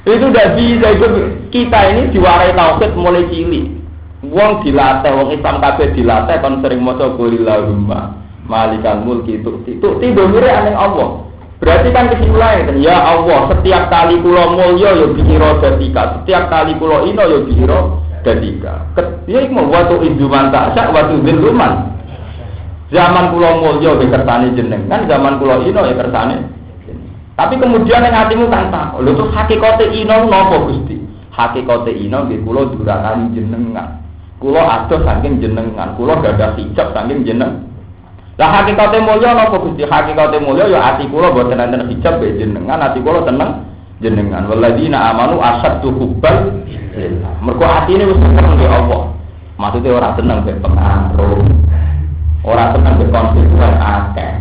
S2: Itu udah bisa, itu kita ini diwarai tauhid mulai cilik. Wong dilatih, wong Islam kabeh dilatih kon sering maca qulillahumma malikal mulki tu'ti domire aning Allah. Berarti kan kesimpulannya ya Allah, setiap kali kula mulya ya bihira datika, setiap kali kula ina ya bihira datika. Ya iku watu iduman taksa watu dzilluman. Zaman kula mulya ge kersane jenengan, zaman kula ina ya kersane. Tapi kemudian yang hatimu kan tak, lho terus hakikate ina napa Gusti? Hakikate ina nggih kula durakani jenengan. Kulo adoh saking jenengan, kulo gadah hijab saking jeneng. Lah hakikate mulya napa Gusti? Hakikate mulya ya ati kulo mboten enten hijab be jenengan, ati kulo tenang jenengan. Waladina amanu asyaddu hubban lillah. Mergo atine wis seneng be Allah. Maksude ora seneng be pengaruh. Ora seneng be konstituen akeh.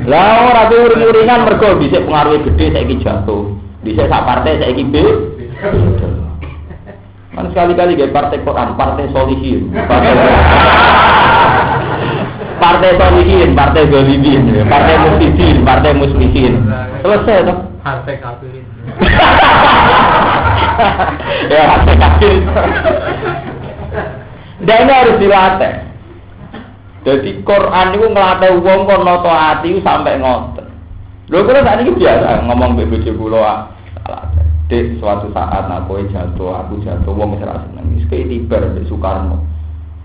S2: Lah ora uring-uringan mergo dhisik pengaruhe gedhe saiki jatuh. Dhisik sak partai saiki be. Kan sekali-kali gaya partai Quran, partai solihin, partai solihin, partai golibin, partai muslimin, partai muslimin. Selesai toh?
S3: Partai kafirin.
S2: Ya partai kafirin. Dan ini harus dilatih. Jadi Quran itu ngelatih wong kon noto ati sampai ngoten. Lho kula sak niki biasa ngomong mbek bojo kula. Dek suatu saat aku jatuh, wong ora seneng. Wis tibar mbek Soekarno.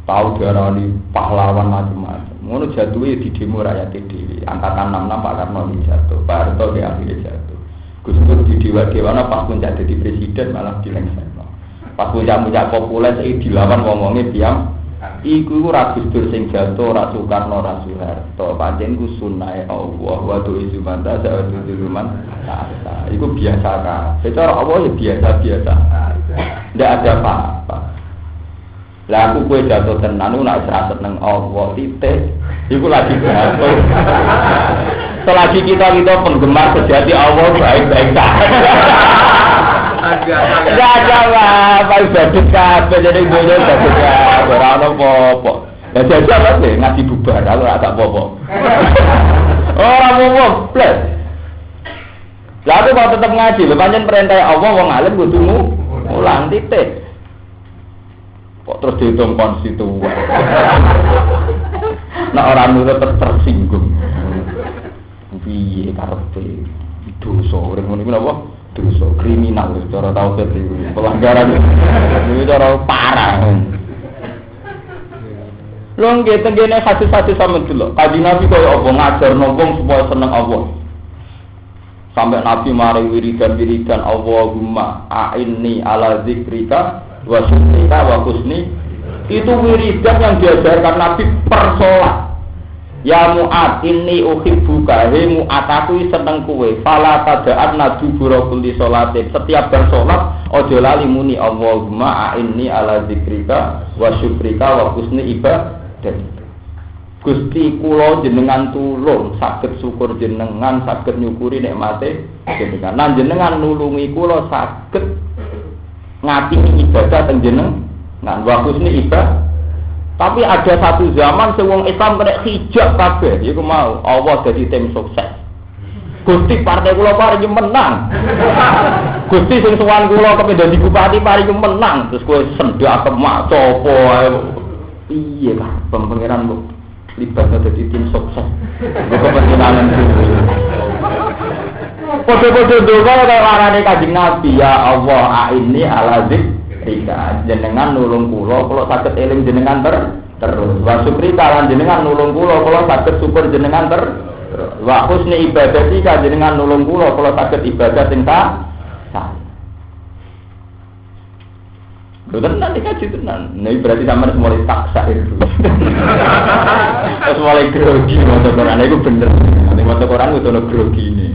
S2: Tahu diarani pahlawan macam-macam. Ngono jatuhe di demo rakyat dhewe. Angkatan 66 Pak Karno jatuh, Pak Harto ki akhire jatuh. Gus Dur di dewa-dewana pas puncak dadi presiden malah dilengsekno. Pas puncak-puncak populer iki dilawan wong-wonge piyam. Iku ora Gus Dur sing jatuh, ora Soekarno, ora Soeharto. Pancen ku sunnahe Allah wa tu'izu man tasa'u dzuluman. Iku biasa kan. Secara Allah ya biasa-biasa. Ndak ada apa-apa. Lah aku kowe jatuh tenan ku nek ora seneng Allah titik. Iku lagi jatuh. Selagi kita penggemar sejati Allah baik-baik saja. Enggak ada apa ibadah kabeh jadi dunya ibadah kabeh ora ono apa-apa. Ya jajal wae ngaji bubar kalau agak apa-apa. Ora apa-apa plus. Lalu kalau tetap ngaji, lho pancen perintah Allah wong alim kudu mulang titik. Kok terus dihitung konstituen. Nah orang nurut tersinggung. Piye karepe dosa urip ngono iku napa? Dosa kriminal cara tauhid iki. Pelanggaran iki cara parah. Lho nggih tengene hadis-hadis sampe delok. Kanjeng Nabi koyo apa ngajarno wong supaya seneng Allah. Sampai Nabi mari wiridan Allahumma a'inni ala zikrika wa syukrika wa husni. Itu wiridan yang diajarkan Nabi per sholat. Ya Mu'ad inni uhibbuka, he Mu'ad aku seneng kowe. Fala tada'an nadubura kulli sholatin. Setiap bersolat ojo lali muni Allahumma a'inni ala zikrika wa syukrika wa husni ibadah. Gusti kula jenengan tulung saged syukur jenengan, saged nyukuri nikmate jenengan. Lan jenengan nulungi kula saged ngati ibadah teng jenengan. Wa husni ibadah. Tapi ada satu zaman sing wong Islam kena hijab kabeh, iku mau Allah dadi tim sukses. Gusti partai kula paringi menang. Gusti sing sowan kula kepen dadi bupati paringi menang, terus kowe sendak kemak sapa ae. Piye lah pangeran kok libat dadi tim sukses. Kok kepentingan Podo-podo donga kaya warane Kanjeng Nabi, ya Allah a'inni ala zikrika, jenengan nulung kula saged eling jenengan terus. Wa syukrika lan jenengan nulung kula saged syukur jenengan terus. Wa husni ibadati ka jenengan nulung kula saged ibadah sing sah. Lho tenan iki kaji tenan. Nek berarti sampeyan mulai taksa itu. Terus mulai grogi maca Quran iku bener. Nek maca Quran kudu ono grogine.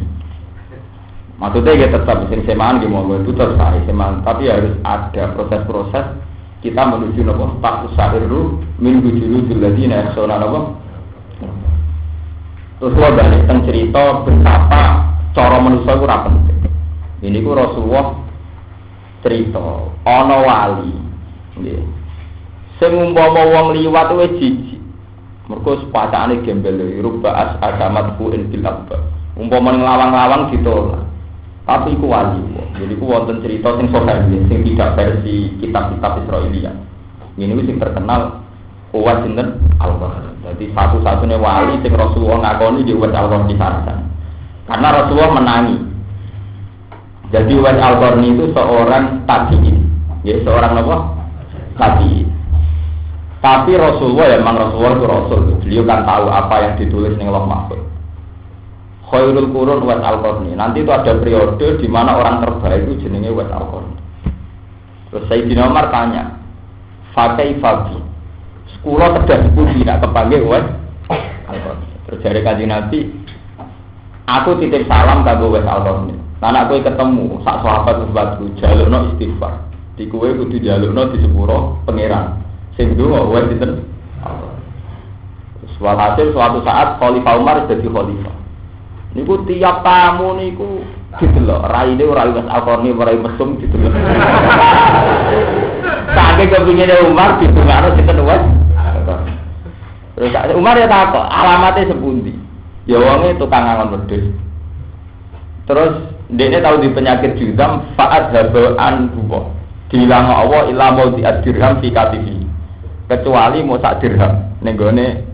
S2: Maksudnya ya tetap sing semaan ki monggo itu tetap semaan, tapi harus ada proses-proses kita menuju napa tak usairu min wujudul ladina yakhshawna napa. Terus kalau balik teng cerita betapa cara manusia itu ora penting. Ini ku Rasulullah cerita ana wali nggih. Sing umpama wong liwat wis jijik. Mergo sepacane gembel rubba asamat ku in bil abba. Umpama nglawang-lawang ditolak. Tapi iku wali, jadi iku wonten cerita sing sahih, sing tidak versi kitab-kitab Israiliyah. Ini wis sing terkenal kuat sinten Al-Qur'an. Jadi satu-satunya wali sing Rasulullah ngakoni di Wes Al-Qur'an disarasan. Karena Rasulullah menangi. Jadi Wes Al-Qur'an itu seorang tabi'in, ya seorang apa? Tabi'in. Tapi Rasulullah ya memang Rasulullah itu Rasul. Beliau kan tahu apa yang ditulis ning Lauh Mahfuz. Khairul Qurun Wes Al-Qarni. Nanti itu ada periode di mana orang terbaik itu jenenge Wes Al-Qarni. Terus Sayyidina Umar tanya, "Fakai Fabi, sekolah tegas pun tidak kepanggil Wes Al-Qarni." Terus dari Kanjeng Nabi, "Aku titip salam kanggo Wes Al-Qarni. Lan aku ketemu sak sahabat sahabatku jalukno istighfar. Di kowe kudu jalukno di sepuro pangeran. Sing ndonga Wes sinten?" Walhasil suatu saat Khalifah Umar jadi khalifah. Niku tiap tamu niku didelok, raine ora Wes Al-Qarni ora mesum didelok. Saking kepingine Umar ditungakno sinten Wes Al-Qarni. Terus Umar ya takok, alamate sepundi? Ya wonge tukang ngangon wedhus. Terus ndekne tau di penyakit juzam faat habaan huwa. Diilang Allah ila mau diadirham fi katifi. Kecuali mau sak dirham ning gone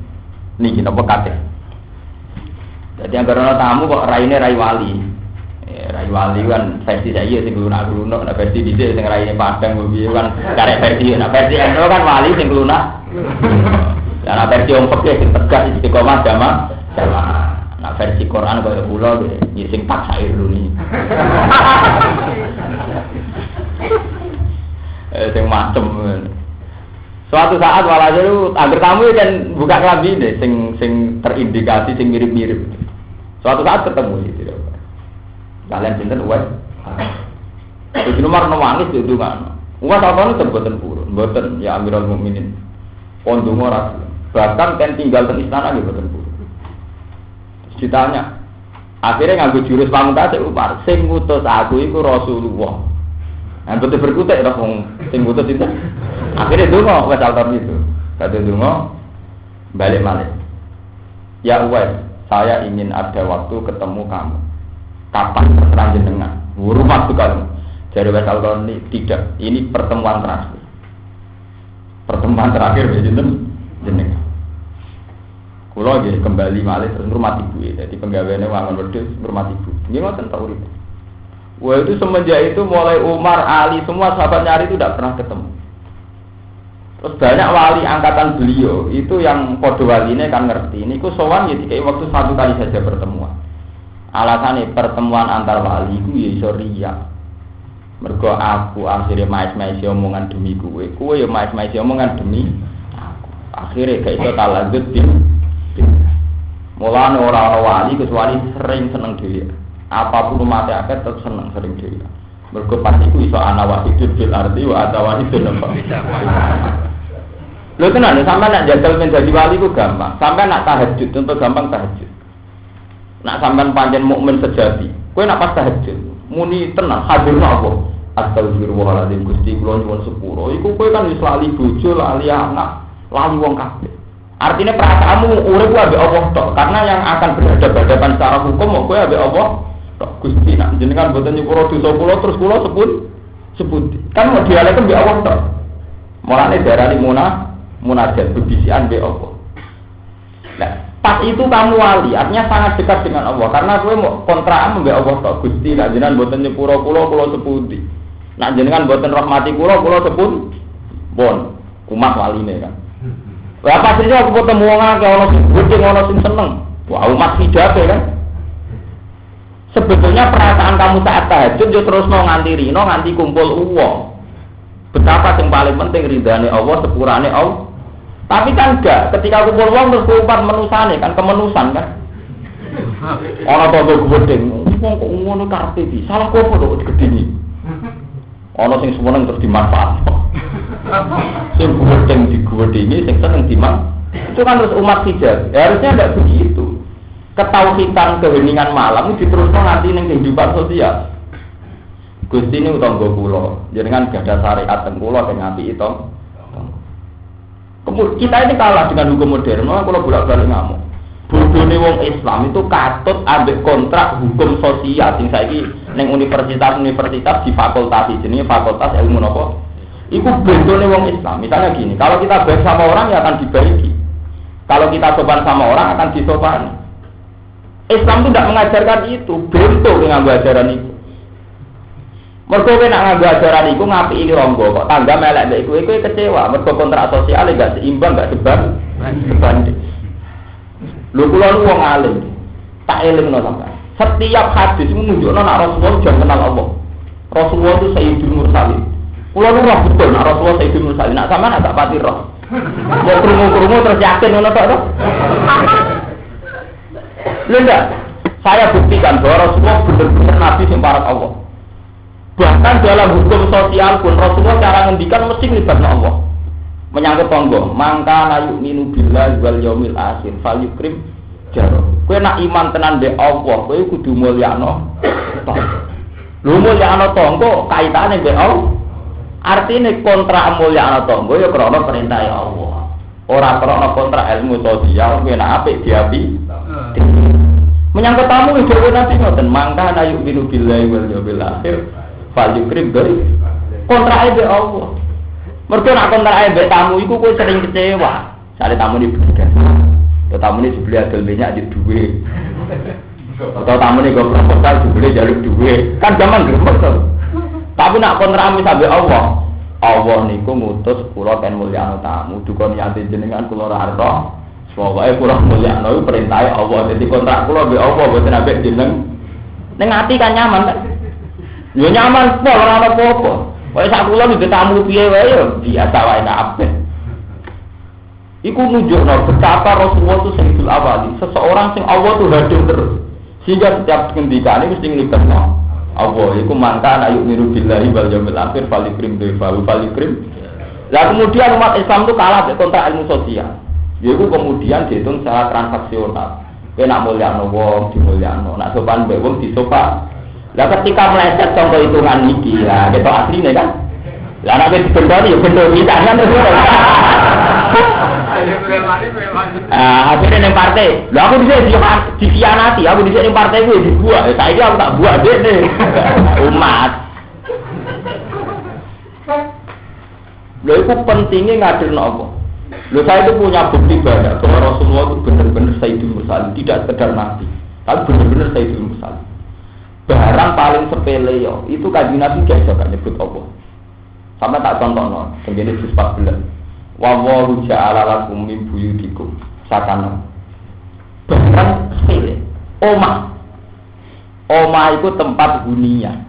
S2: niki napa katif. Jadi yang karena tamu kok raine rai wali. Rai wali kan versi saya sing lunak-lunak, nah versi dhisik sing raine padang kuwi kan karek versi, nah versi eno kan wali sing lunak. Lah versi wong fikih sing tegas istiqomah jamaah. Nah versi Quran kaya kula nggih sing taksair luni. Sing macem. Suatu saat walhasil agar tamu kan buka kelambi deh, sing terindikasi sing mirip-mirip. Suatu saat ketemu gitu. Kalian sinten Wes? Itu nomor nangis itu kan. Wes apa itu mboten purun, mboten ya Amirul Mukminin. Pondonga ora. Bahkan kan tinggal di istana nggih mboten purun. Ditanya. Akhirnya nganggo jurus pamungkas Umar, sing ngutus aku iku Rasulullah. Nah, betul berkutik ora wong sing putus itu. Akhirnya donga wes altar itu. Kata donga balik malih. Ya Uwais, saya ingin ada waktu ketemu kamu. Kapan terserah jenengan? Rumah sekali. Jadi wes altar ini tidak. Ini pertemuan terakhir. Pertemuan terakhir jenengan. Kulo nggih kembali malih terus ngurmati ibu. Jadi penggaweane wangun wedhus ngurmati ibu. Nggih ngoten ta urip. Wah itu semenjak itu mulai Umar, Ali semua sahabat nyari itu tidak pernah ketemu. Terus banyak wali angkatan beliau itu yang podo waline kan ngerti. Ini ku sowan ya dikai waktu 1 kali saja pertemuan. Alasannya pertemuan antar wali ku ya iso riya. Mergo aku akhirnya mais-mais omongan demi kowe ya mais-mais omongan demi aku. Akhirnya gak iso talanjut mulane ora wali kecuali sering seneng dhewe. Apapun umat akeh tetep seneng sering dhewe. Mergo pas iku iso ana wahidul fil ardi wa ada wahidul napa. Lho tenan sampean nek jajal menjadi wali ku gampang. Sampean nak tahajud contoh gampang tahajud. Nak sampean pancen mukmin sejati. Kowe nak pas tahajud muni tenang hadirna apa? Astagfirullahaladzim Gusti kula nyuwun sepuro. Iku kowe kan wis lali bojo, lali anak, lali wong kabeh. Artinya perasaanmu urip ku ambek Allah tok. Karena yang akan berhadapan secara hukum kok kowe ambek Allah tok. Gusti nak jenengan boten nyepuro dosa kula terus kula sebut. Kan mau dialek ambek Allah tok. Mulane darani munajat bebisian ambek Allah. Nah, pas itu kamu wali, artinya sangat dekat dengan Allah karena kowe mau kontrakan ambek Allah tok. Gusti nak jenengan boten nyepuro kula sepundi. Nak jenengan boten rahmati kula sepun bon umat waline kan. Lah pastinya aku ketemu wong akeh ana sing gede ana sing seneng. Wah umat hijabe kan. Sebetulnya perasaan kamu saat tahajud yo terus nganti rino nganti kumpul uang. Betapa yang paling penting ridhane Allah sepurane Allah. Tapi kan enggak, ketika kumpul uang terus kumpul menusane kan kemenusan kan. Ana tonggo gede, wong kok ngono karepe iki. Salah kok kok digedeni. Ana sing semeneng terus dimanfaat. Sing gudeng digudeni, sing seneng diman. Itu kan terus umat hijab. Harusnya tidak begitu. Ketauhidan keheningan malam itu diteruskan nanti ning kehidupan sosial. Gusti ini utangga kula, jenengan gadah syariat teng kula teng apik itu. Kemudian kita ini kalah dengan hukum modern. Kalau bolak-balik ngamuk. Bodone wong Islam itu katut ambek kontrak hukum sosial sing saiki ning universitas di fakultas jenenge fakultas ilmu napa? Iku bentone wong Islam. Misalnya gini, kalau kita baik sama orang ya akan dibaiki. Kalau kita sopan sama orang akan disopani. Islam itu tidak mengajarkan itu, bento dengan ajaran itu. Mergo kowe nak nganggo ajaran iku ngapiki ronggo kok tangga melek mbek kowe kecewa, mergo kontrak sosial enggak seimbang, enggak sebanding. Lho kula nu wong alim. Tak elingno sampean. Setiap hadis menunjukno nek Rasulullah jangan kenal Allah. Rasulullah itu Sayyidul Mursalin. Kula nu roh betul nek Rasulullah Sayyidul Mursalin. Nek sampean agak pati roh. Mau krungu-krungu terus yakin ngono tok to. Lho ndak, saya buktikan bahwa Rasulullah benar-benar nabi sing parek Allah. Bahkan dalam hukum sosial pun Rasulullah cara ngendikan mesti ngelibatno Allah. Menyangkut tonggo, mangka na yu'minu billahi wal yaumil akhir fal yukrim jaro. Kowe nak iman tenan mbek Allah, kowe kudu mulyakno tonggo. Lho mulyakno tonggo kaitane mbek Allah. Artine kontrak mulyakno tonggo ya krana perintah Allah. Ora krana kontrak ilmu sosial kowe nak apik diapi. Menyangkut tamu itu nanti ngoten mangka na yu'minu billahi wal yaumil akhir fal yukrim jaro. Kontrak mbek Allah. Mergo nak kontrak mbek tamu iku kowe sering kecewa. Sale tamu ni begas. Atau tamu ni dibeli adol minyak di duwe. Atau tamu ni go proposal dibeli jaluk duwe. Kan gampang gremet to. Tapi nak kontrak mbek Allah. Allah niku ngutus kula ten mulyakno tamu. Duka niate jenengan kula ora arep. Pokoke kula mulyakno iku perintahe Allah. Dadi kontrak kula mbek Allah boten ambek jeneng. Ning ati kan nyaman kan. Yo nyaman pol ora ana apa-apa. Wae sak kula iki tamu piye wae yo biasa wae kabeh. Iku nunjukno betapa Rasulullah itu sayyidul awali, seseorang sing Allah tuh hadir terus. Sehingga setiap ngendikane mesti nglibatno Allah. Iku mangka ana yu'minu billahi wal yaumil akhir falikrim falikrim. Lah kemudian umat Islam itu kalah dengan kontrak ilmu sosial. Yaiku kemudian dihitung secara transaksional. Kowe nak mulyakno wong dimulyakno, nak sopan mbek wong disopan. Lah ketika meleset contoh hitungan iki, lah ketok asline kan. Lah nek dibendoni ya bendo kita kan terus. Akhirnya neng partai, lah aku bisa dikhianati, aku bisa neng partai gue dibuat, saiki aku tak buat deh nih, umat. Lho itu pentingnya ngadir nopo. Lho saya itu punya bukti banyak bahwa Rasulullah itu benar-benar Sayyidul Mursalin, tidak sekedar nabi, tapi benar-benar Sayyidul Mursalin. Barang paling sepele yo, itu kanjeng Nabi gak iso nyebut apa. Sampai tak contohno, begini juz 14. Wa wallahu ja'ala lakum min buyutikum sakana. Barang sepele. Omah itu tempat hunian.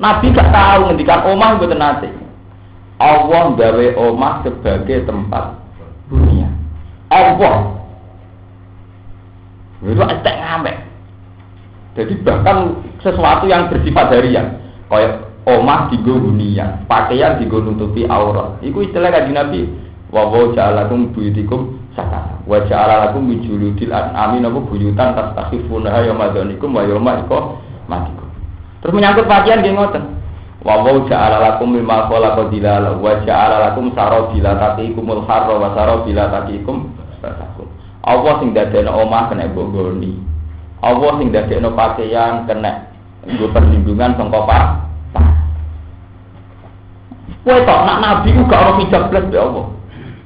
S2: Nabi gak tahu ngendikan omah mboten nate. Allah gawe omah sebagai tempat hunian. Allah. Itu estek ngamek. Jadi bahkan sesuatu yang bersifat harian, kayak omah digo hunian, pakaian digo nutupi aurat. Iku istilah kanjeng Nabi. Wa ja'alakum buyutikum sakana. Wa ja'alakum min juludil an'ami napa buyutan tastakhifuna yamadanikum wa yawma iqamatikum. Terus menyangkut pakaian nggih ngoten. Wa ja'alakum mimma khalaqa dilala wa ja'alakum sarabila taqikumul harra wa sarabila taqikum basakum. Allah sing dadekno omah kena bonggoni. Allah sing dadekno pakaian kena nggo perlindungan sangka pak. Kowe tok nak nabi ku gak ono hijab blas be Allah.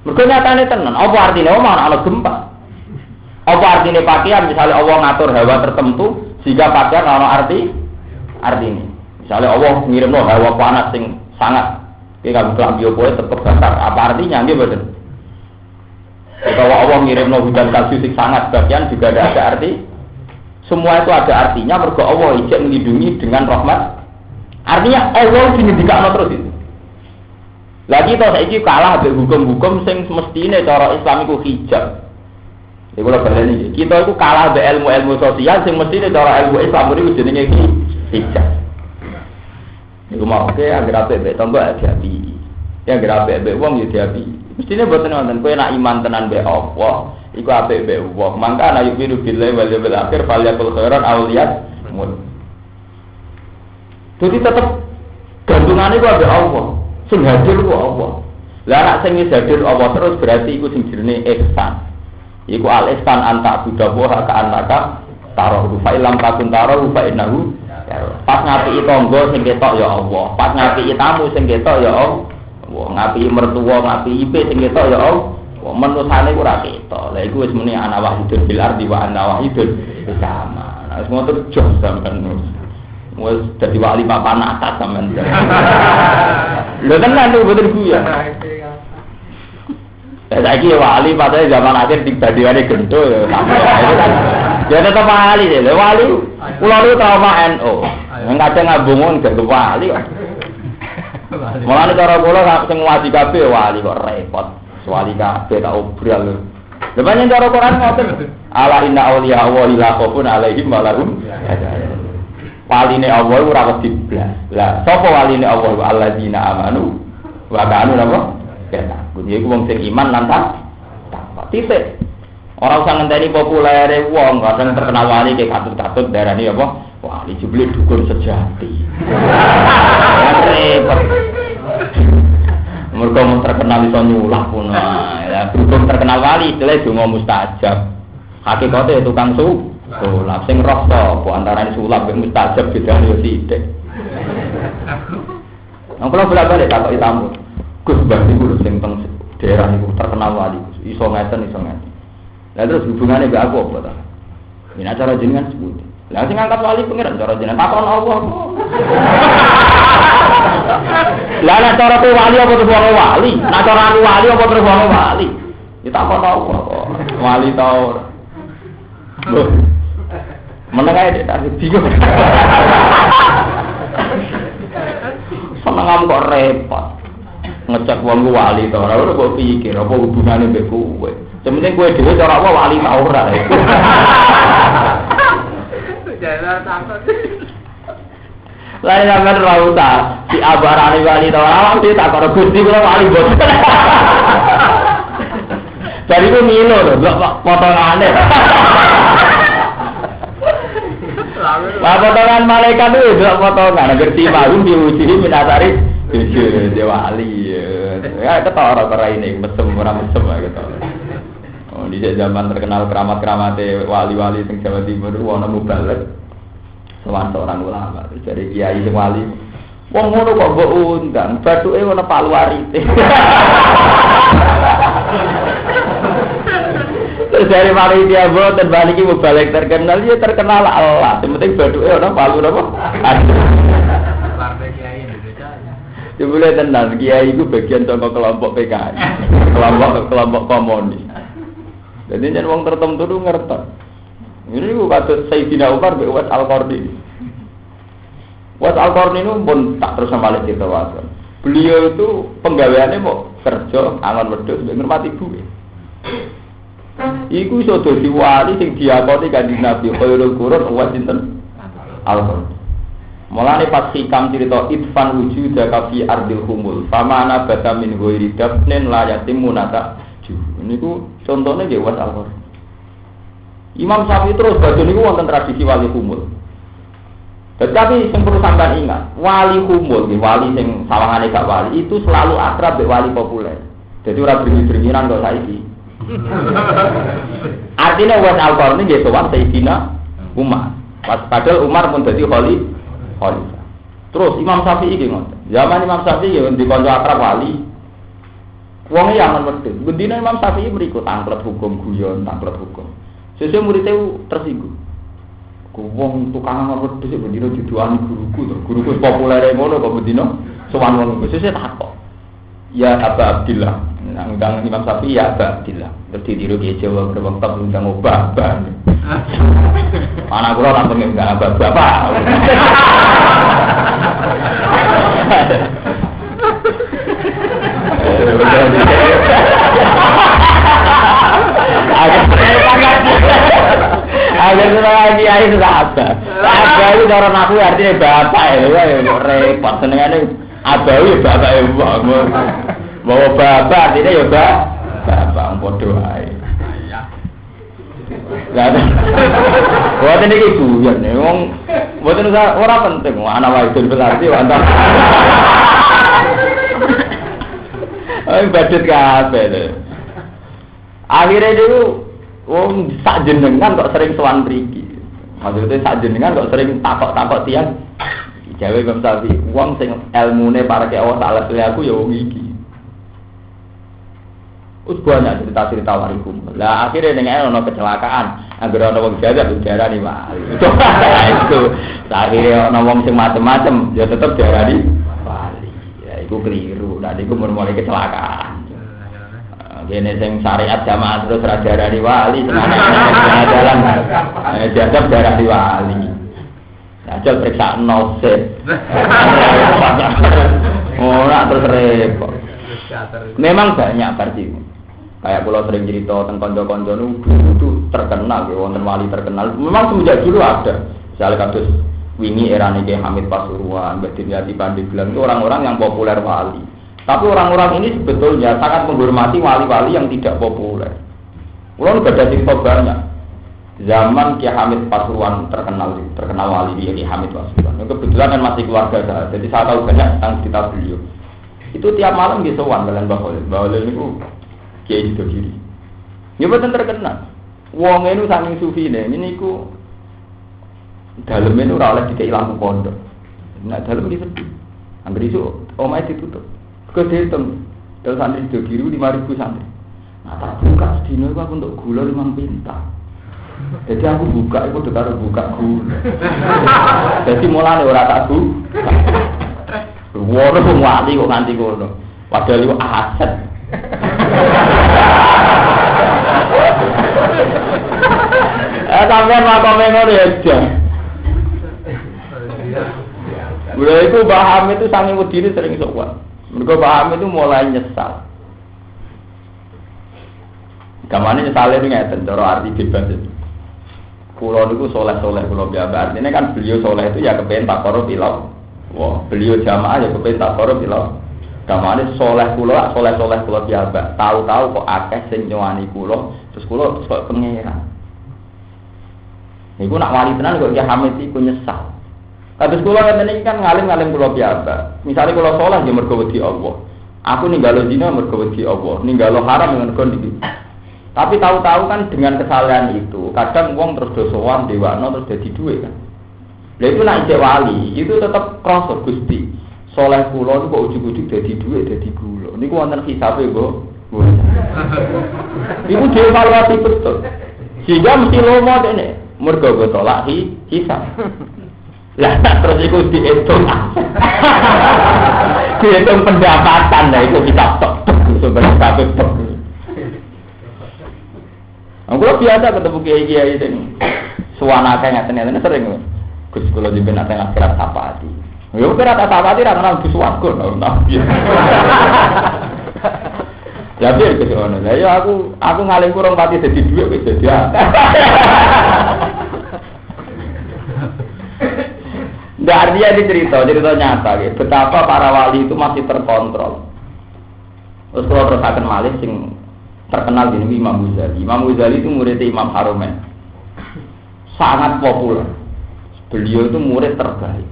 S2: Mergo nyatane tenan, apa artine omah ana gempa? Apa artine pakaian misalnya Allah ngatur hawa tertentu sehingga pakaian ana artine. Misalnya Allah ngirimno hawa panas sing sangat iki gak klambi opo tetep bakar. Apa artinya nggih mboten? Kalau Allah ngirimno hujan salju sing sangat bagian juga ada arti. Semua itu ada artinya mergo Allah ijek melindungi dengan rahmat. Artinya Allah dingendikakno terus itu. Lagi tau saiki kalah ambek hukum-hukum sing semestine cara Islam iku hijab. Iku lho baleni. Kita iku kalah ambek ilmu-ilmu sosial sing mestine cara ilmu Islam iku jenenge hijab. Iku mau oke anggere apik tonggo ati-ati. Ya anggere apik wong ya diapi. Mestine boten wonten kowe nak iman tenan mbek Allah, iku apik mbek wong. Mangka ana yu'minu billahi wal yawmil akhir falyakul khairan aw liyasmut. Jadi tetep gandungane ku ambek Allah. Sing hadir ku Allah. Lah nek sing hadir Allah terus berarti iku sing jenenge ihsan. Iku al ihsan anta budahu ka anaka tarahu fa ilam takun tarahu fa innahu. Pas ngapiki tangga sing ketok ya Allah. Pas ngapiki tamu sing ketok ya Allah. Ngapiki mertua, ngapiki ipe sing ketok ya Allah. Menusane ora ketok. Lah iku wis muni ana wahidun bil ardi wa ana wahidun sama. Nah wis ngoten jos sampean. Wes dadi wali papan atas sampean. Lho tenan lho boten guyon. Saiki wali padahal zaman akhir dibandingane gento ya. Ya tetep wali lho wali. Kula niku trauma NU. Kadang ngabungun gak wali kok. Mulane cara kula sing wali kabeh wali kok repot. Wali kabeh tak obral lho. Lha pancen cara Quran ngoten. Ala inna auliya Allah la khaufun alaihim wa lahum yahzanun. Waline Allah ora wedi blas. Lah sapa waline Allah alladzina amanu wa kanu napa? Kena. Kuwi iku wong sing iman lan takwa. Titik. Ora usah ngenteni populere wong, kadang terkenal wali kayak katut-katut darani apa? Wali jebule dukun sejati. Repot. Mergo mun terkenal iso nyulah pun. Ya dukun terkenal wali istilah donga mustajab. Hakikate tukang sulap sing roh sapa antarané sulap mek mustajab bedane yo sithik. Nang kula bolak-balik takoki tamu. Gus Mbah niku sing teng daerah niku terkenal wali, iso ngeten. Lah terus hubungane mbek aku apa ta? Yen acara jenengan sebut. Lah sing ngangkat wali pengiran cara jenengan takon Allah. Lah nek cara ku wali apa terus wali? Nek cara aku wali apa terus wali? Ya takon Allah kok. Wali ta ora? Loh. Meneng ae tak bingung. Seneng kok repot. Ngecek wong wali to ora kok pikir apa hubungane mbek kowe. Sementing kowe dhewe cara apa wali ta ora. Jalan takut. Lain sampean ora usah si abarane wali ta ora mesti tak karo Gusti kula wali bos. Jadi ku milo lho, potongane. Potongan malaikat itu udah potongan. Ngerti marum diuji minasari dia wali. Ya ketara kera ini mesem orang mesem gitu. Oh di zaman terkenal keramat-keramate wali-wali sing Jawa Timur ana mubalek. Seorang ulama dari kiai sing wali. Wong ngono kok mbok undang, bathuke ana paluarite. Terus dari mari dia boten balik iki mubalek terkenal ya terkenal Allah. Yang penting bathuke ana palu napa?
S3: Partai kiai Indonesia.
S2: Ya boleh tenan, kiai itu bagian saka kelompok PKI. Kelompok komunis. Jadi yen wong tertentu itu ngerti. Ini ku kados Sayyidina Umar bin Uwais Al-Qarni. Uwais Al-Qarni itu pun tak terus sama cerita wae. Beliau itu penggaweannya mau kerja angon wedhus mbek ngurmati ibuke. Iku iso dadi wali sing diakoni Kanjeng Nabi khairul qurun Uwais sinten? Al-Qarni. Mulane pas hikam cerita idfan wujudaka fi ardil humul famana bata min ghairi dabnin la yatimun nata. Niku contohnya nggih Uwais Al-Qarni. Imam Syafi'i terus badhe niku wonten tradisi wali humul. Tetapi yang perlu sampean ingat, wali humul, wali yang sawangane gak wali itu selalu akrab dengan wali populer. Jadi orang beringin-beringinan kok saiki. Artinya Uwais Al-Qarni nggih sowan Sayyidina Umar. Padahal Umar pun dadi khalifah. Terus Imam Syafi'i iki ngoten. Zaman Imam Syafi'i ya dikonco akrab wali. Wong yang wedhus. Bendina Imam Syafi'i mriku tanglet hukum guyon, tanglet hukum. Sesuk murid-e tersinggung. Wong tukang wedhus iki bendina diduani guruku to. Guruku populer ngono kok bendina sowan wong iku. Sesuk takok. Ya Aba Abdillah. Nang undang Imam Syafi'i ya Aba Abdillah. Terus ditiru ki Jawa berwong tak undang obah. Anak kula langsung undang bapak. Agak lagi air sudah apa? Abawi cara aku artinya bapak ya, repot senengane abawi bapak ya bawa bapak artinya ya bapak podo ae. Lah buat ini guyon nih, buat orang penting, anak wajib berarti mantap. Badut kabeh lho. Akhire niku wong sak jenengan kok sering sowan mriki. Maksudnya sak jenengan kok sering takok-takok tiyang. Jawe Imam Syafi'i, wong sing elmune parake Allah Taala aku ya wong iki. Us banyak cerita-cerita warikum. Lah akhirnya ning ana kecelakaan, anggere ana wong jagat diarani wali. Itu akhirnya ana wong sing macem-macem ya tetep diarani wali. Ya iku keliru. Lah niku mulai kecelakaan. Gene sing syariat jamaah terus ra diarani wali, semana jalan. Jadab diarani wali. Ajal periksa noset. Ora terus repot. Memang banyak versi. Kayak kalau sering cerita tentang konco-konco itu terkenal, ya, wonten wali terkenal. Memang semenjak dulu ada. Misalnya kados wingi era niki Hamid Pasuruan, Mbak Dimyati Pandeglang itu orang-orang yang populer wali. Tapi orang-orang ini sebetulnya sangat menghormati wali-wali yang tidak populer. Ulun ada cerita banyak. Zaman Ki Hamid Pasuruan terkenal wali Ki Hamid Pasuruan. Kebetulan kan masih keluarga saya, jadi saya tahu banyak tentang cerita beliau. Itu tiap malam dia sowan kalian Mbah Khalil niku Kiai itu kiri. Ya betul terkenal. Wong itu saking sufi nih, ini ku dalam itu ora oleh dikai lampu pondok. Nah dalam itu sepi. Hampir itu omai ditutup. Kedetem. Terus santri itu kiri 5.000 santri. Nah tak buka sedino aku untuk gula 5 pinta. Jadi aku buka, aku udah buka gula. Jadi mulai ora tak buka. Wono wali kok nganti ngono. Padahal iku aset. Sampeyan makome ngono ya, Jan. Mulai itu paham itu sange wedine sering sowan. Mergo paham itu mulai nyesal. Gamane nyesale iki ngeten, cara arti bebas itu. Kulo niku soleh-soleh kulo biasa. Artinya kan beliau soleh itu ya kepen takoro pilau. Wah, beliau jamaah ya kepen takoro pilau. Gamane soleh kula biasa. Tahu-tahu kok akeh sing nyowani kula, terus kula kok pangeran. Niku nak wali tenan kok Ki Hamid iku nyesal. Kados kula ngeten iki kan ngalim-ngalim kula piyambak. Misale kula saleh ya mergo wedi Allah. Aku ninggalo zina mergo wedi Allah, ninggalo haram mergo iki. Tapi tahu-tahu kan dengan kesalahan itu, kadang wong terus dosowan dewakno terus dadi dhuwit kan. Lha itu nek cek wali, itu tetep krasa Gusti. Saleh kula niku kok ujug-ujug dadi dhuwit, dadi gula. Niku wonten hisabe, Bu. Iku dievaluasi betul. Sehingga mesti lomo dene, mergo go tolak hisab. Lah terus iku dihitung. Dihitung pendapatan lah itu hisab tok. Sebenarnya kabeh tok. Aku biasa ketemu kiai-kiai sing suwanake ngaten-ngaten sering. Gus kula jenengan nate akhirat tapati. Yo akhirat tapati ra kenal Gus warga lho. Ya biar ke sono. Lah ya aku ngalim kurang pati dadi dhuwit wis dadi. Ndak artinya ini cerita nyata gitu. Betapa para wali itu masih terkontrol. Terus kalau terusakan malih sing terkenal gini Imam Ghazali. Imam Ghazali itu muridnya Imam Haromen. Sangat populer. Beliau itu murid terbaik.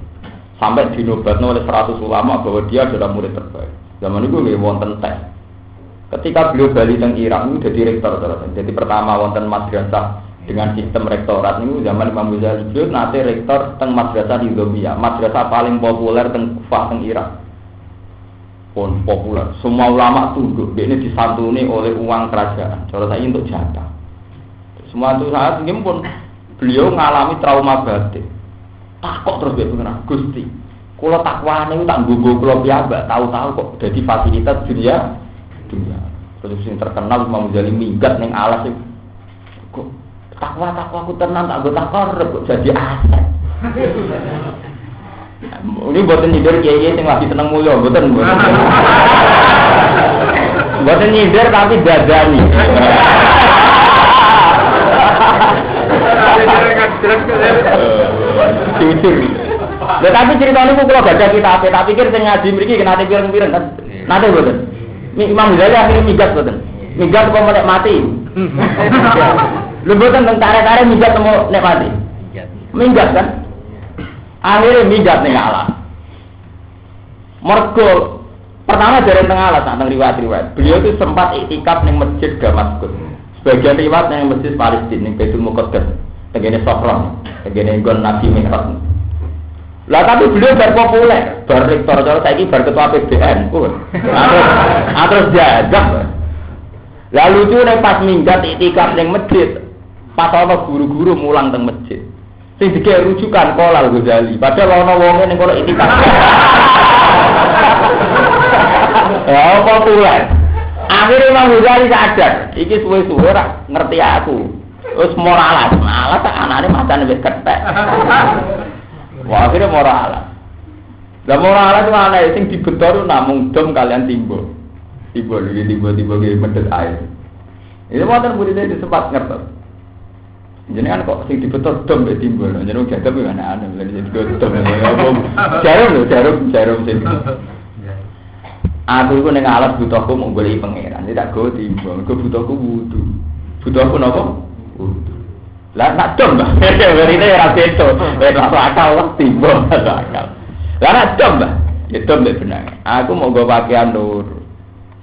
S2: Sampai dinobatkan oleh 100 ulama bahwa dia adalah murid terbaik. Zaman itu nggih wonten tes. Ketika beliau balik teng Irak itu jadi rektor terus. Jadi pertama wonten madrasah dengan sistem rektorat itu zaman Imam Ghazali beliau nanti rektor teng madrasah di Nizamiyah, madrasah paling populer teng Kufah teng Irak. Pun populer. Semua ulama tunduk. Ini disantuni oleh uang kerajaan. Cara saya untuk jatah. Semua itu saat ini pun beliau mengalami trauma batin. Takut terus dia pengen Gusti. Kalau takwane itu tak gugu kalau piyambak tahu-tahu kok jadi fasilitas dunia. Terus yang terkenal Imam Ghazali minggat neng alas itu. Kok takwa aku tenang tak gue takor kok jadi aset. Ini buatan nyindir kiai yang lagi seneng mulia, buatan. Buatan nyindir tapi dadani. Jujur. Tetapi ceritanya aku kalau baca kitab, tak pikir saya ngaji mriki kena pireng-pireng kan. Nate buatan. Imam Ghazali akhirnya migat buatan. Migat kok mau mati. Lu buatan tentara-tara migat mau nek mati. Migat kan? Akhirnya migat ning alas. Mergo pertama dari tengah alas tentang riwayat-riwayat. Beliau itu sempat iktikaf ning masjid Damaskus. Sebagian riwayat ning masjid Palestina ning Baitul Muqaddas, tegene Sofron, tegene nggon Nabi Mi'raj. Lah tapi beliau bar populer, bar rektor cara saiki bar ketua PBN. Terus jajak. Lalu itu nek pas minggat iktikaf ning masjid, pas ana guru-guru mulang teng masjid. Sing dikek rujukan Kolal Ghazali. Padahal ana wonge ning kono itikaf. Ya populer. Akhirnya Imam Ghazali sadar, iki suwe-suwe ora ngerti aku. Wis moralas, malah tak anane macane wis kethek. Wah, akhirnya moralas. Lah moralas itu ana sing dibetor namung dom kalian timbul. Timbul ge medet air. Ini wonten murid itu sempat ngertos. Jadi kan kok sing dibetul dom mbek timbul. Jeneng jadah kuwi aneh-aneh lha dibetul dom. Jarum sing. Aku iku ning alas butuhku mau goleki pangeran. Tidak go timbul. Aku butuhku wudu. Butuhku napa? Wudu. Lah nak dom Mbah. Berite ora beto. Ora akal lah timbul akal. Lah nak dom Mbah. Ya dom mbek benang. Aku mau go pakaian nur.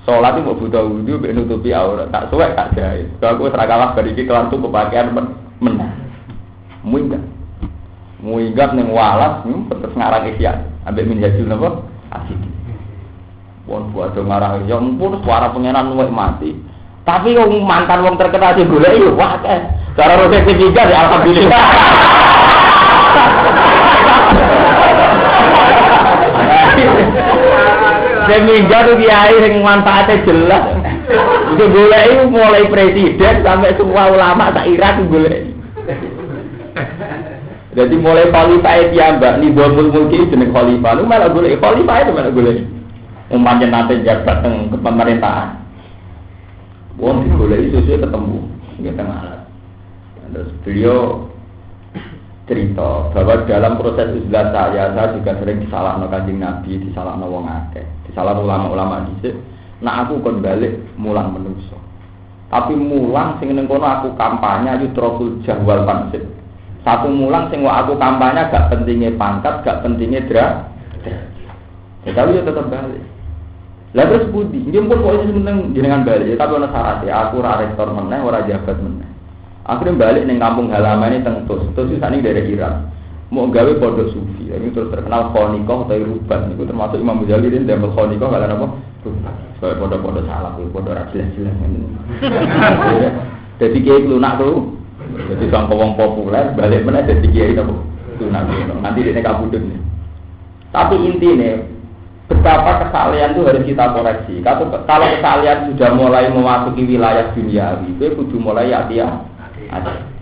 S2: Salat itu mau butuh wudu mbek nutupi aurat. Tak suwek tak jahit. Aku wis ra kalah bar iki kelar tuku pakaian menang. Muinggat ning walas terus ngarang isya. Ambek minhajul napa? Asik. Wong buat ngarang ya pun suara pengenan luwih mati. Tapi wong mantan wong terkenal sing golek yo akeh. Cara rotek tiga ya alhamdulillah. Seminggu tuh kiai yang manfaatnya jelas. Itu golek itu mulai presiden sampai semua ulama sak Irak golek. Jadi mulai khalifah piyambak Nizamul Mulki jeneng khalifah. Lu malah golek khalifah itu malah golek. Umpamanya nanti jabat ke pemerintahan. Wong digoleki sesuai ketemu nggih teng alat. Terus beliau cerita bahwa dalam proses uzlah saya juga sering disalahno Kanjeng Nabi, disalahno wong akeh, disalahno ulama-ulama dhisik. Nah aku kon balik mulang menungso. Tapi mulang sing ning kono aku kampanye Yutraful Jahwal Pansip. Satu mulang sing aku kampanye gak pentingnya pangkat, gak pentingnya derajat. Ya tapi yo tetep balik. Lah terus budi, dia pun kok seneng jenengan balik, tapi ana syarat ya, aku ora rektor meneh, ora jabat meneh. Akhirnya balik ning kampung halaman teng Tus sakniki daerah Iran. Mau gawe pondok sufi, ini terus terkenal Khonikoh atau Ruban, itu termasuk Imam Ghazali ini damel Khonikoh kalian apa? Ruban. Soal pondok-pondok salaf, pondok jelas-jelas ini. Jadi kiai lunak tuh, jadi sang wong populer balik mana jadi kiai apa? Lunak nanti dia kabudut nih. Tapi intinya betapa kesalahan itu harus kita koreksi. Kalau kesalahan sudah mulai memasuki wilayah duniawi, itu kudu mulai hati-hati.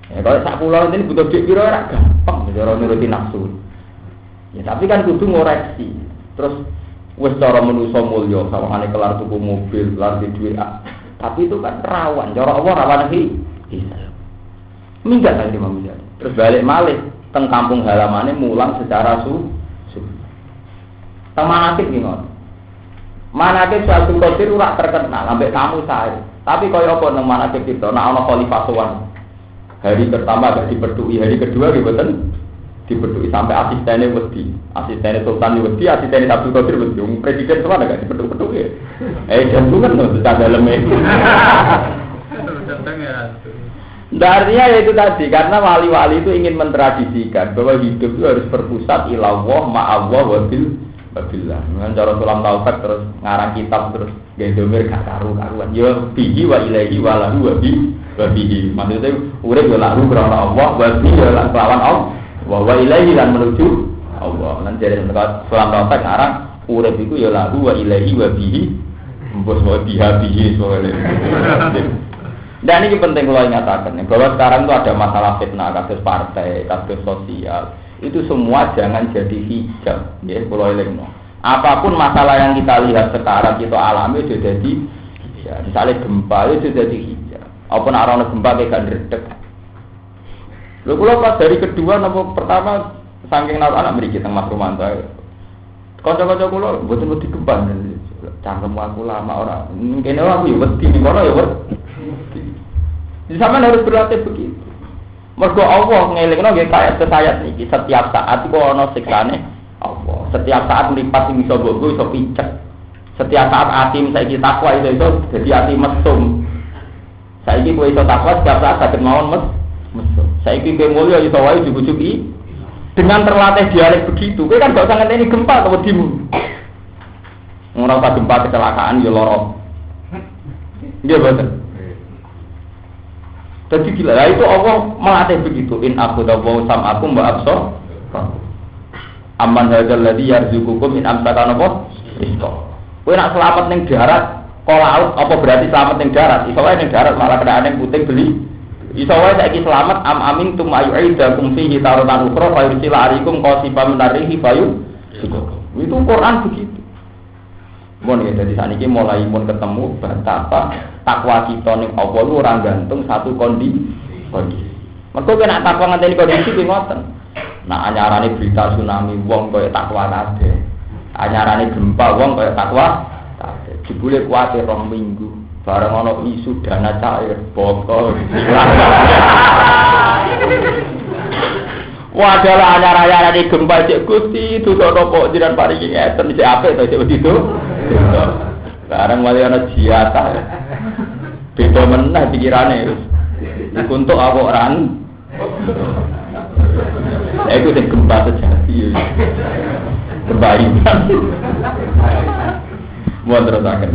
S2: Ya kalau sak pulau ini butuh duit piro ora gampang cara nuruti nafsu. Ya tapi kan kudu ngoreksi. Terus wis cara manusa mulya, sawangane kelar tuku mobil, kelar di duit. Tapi itu kan rawan, cara Allah rawan iki. Minggat lagi Imam Ghazali. Terus balik malih teng kampung halamane mulang secara Manakib gimana? Manakib Syaikhul Qadir ora terkenal, ambek kamu saya. Tapi kaya apa nang manakib kita? Nek ana khalifah sowan. Hari pertama gak dipedui, hari kedua mboten dipedui sampai asistennya wedi. Asistennya Sultan wedi, asistennya Syaikhul Qadir wedi. Presiden semua gak dipedui. Jantungan lho tak daleme. Artinya ya itu tadi, karena wali-wali itu ingin mentradisikan bahwa hidup itu harus berpusat ilallah, ma'allah, wabillah. Dengan cara sulam taufik terus ngarang kitab terus gaya gak karu-karuan. Ya bihi wa ilaihi wa lahu wa bihi. Maksudnya urip ya lahu karena Allah, wa bihi ya lawan Allah, wa ilaihi lan menuju Allah. Lan jare sulam taufik ngarang urip iku ya lahu wa ilaihi wa bihi. Mbos wa bihi soalnya. Dan ini penting kalau ingatakan bahwa sekarang itu ada masalah fitnah, kasus partai, kasus sosial. Itu semua jangan jadi hijab, ya, kalau ilmu. Apapun masalah yang kita lihat sekarang kita alami itu jadi hijab. Misalnya gempa itu jadi hijab. Apapun arah gempa kayak ndredeg. Lho kula pas dari kedua nopo pertama saking anak mriki teng Mas Romanto. Kanca-kanca kula mboten wedi gempa. Cangkem aku lama ora. Kene aku ya wedi kono ya wedi. Sampeyan harus berlatih begitu. Mergo Allah ngelingno nggih kaya ayat niki, setiap saat iku ana siksane Allah. Setiap saat mripat sing iso mbok iso picek. Setiap saat ati saiki takwa iso dadi ati mesum. Saiki kowe iso takwa setiap saat saged mawon mesum. Saiki kowe mulya iso wae jujuki. Dengan terlatih dialek begitu, kowe kan gak usah ngenteni gempa atau wedimu. Ora usah gempa kecelakaan ya lara. Nggih boten. Jadi gila, itu Allah melatih begitu. In aku dawu sam aku mbak absor. Aman hadzal ladzi yarzuqukum in amsaka napa? Rizqa. Kowe nak selamat ning darat, kok laut apa berarti selamat ning darat? Iso wae ning darat malah kedaane puting beli. Iso wae saiki selamat amin tum ayu'idakum fihi taratan ukhra fa yursila alaikum qasifam minarihi fayu. Itu Quran begitu. Mun ya dadi saniki mulai mun ketemu betapa takwa kita ning Allah lu ora gantung satu kondisi. Mergo nek takwa ngenteni kondisi ki ngoten. Nah anyarane berita tsunami wong kaya takwa kabeh. Anyarane gempa wong kaya takwa kabeh. Jebule kuwate 2 minggu bareng ana isu dana cair bokol. Wadalah anyar-anyarane gempa cek Gusti dosa kok jiran paringi ngeten cek apik to cek begitu. Sekarang wali ana jiata. Beda meneh pikirane wis. Iku untuk apa orang? Itu sing gempa sejati. Kebaikan. Mau terusaken.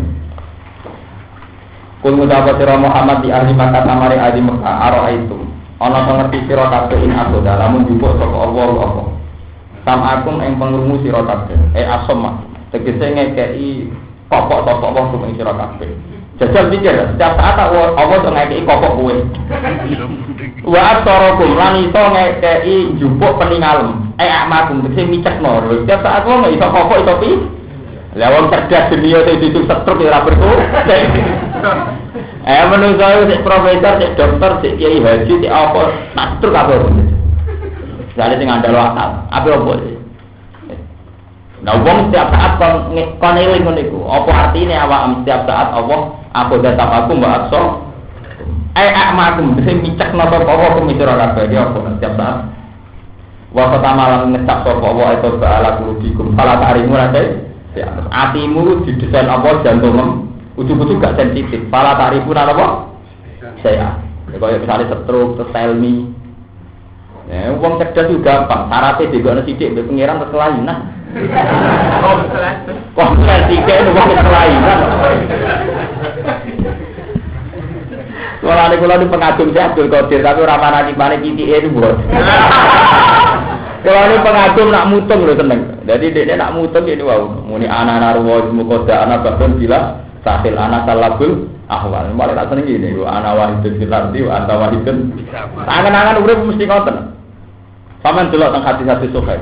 S2: Kul mutawat sira Muhammad di ahli Makkah tamari ahli Mekah aro itu. Ana pengerti sira kabeh in aku dalamun jupuk saka Allah. Sam akum ing pengrungu sira kabeh. Asom tegese ngekeki pokok-pokok wong sing sira kabeh. Jajal pikir, setiap saat Allah iso ngekeki pokok kowe. Wa asarakum lan iso ngekeki jupuk peningalem. Amakum tegese micekno. Setiap saat wong iso pokok iso pi. Lah wong cerdas dunia itu setruk ora berku. Menungso sik profesor, sik dokter, sik kiai haji, sik apa, nak truk apa. Jane sing ngandel akal, apa opo. Nah, wong setiap saat kon eling ngono iku. Apa artine awak setiap saat Allah aku datang aku mbak akso. Makum sing micek napa apa kumisira kabeh ya apa setiap saat. Wa fatamalan ngecap sapa wa itu ba'ala kulubikum fala ta'rimu rate. Ya, atimu didesain apa jantung ujug-ujug gak sensitif. Fala ta'rifu apa? Saya. Ya kaya misalnya stroke, telmi. Ya, wong cerdas juga gampang. Syaratnya digone sithik mbek pengiran terus kelainan. Kompleks tiga itu wong kelainan. Kula di pengagum saya Abdul Qadir tapi ora manani-mani kitike itu bos. Kula pengagum nak mutung lho seneng. Jadi dekne nak mutung ini wau muni ana narwa mukoda ana babon bila sahil ana salabul ahwal. Malah tak seneng ngene lho ana wahidun fil ardi wa anta wahidun. Angan-angan urip mesti ngoten. Paman delok teng hati-hati sokhe.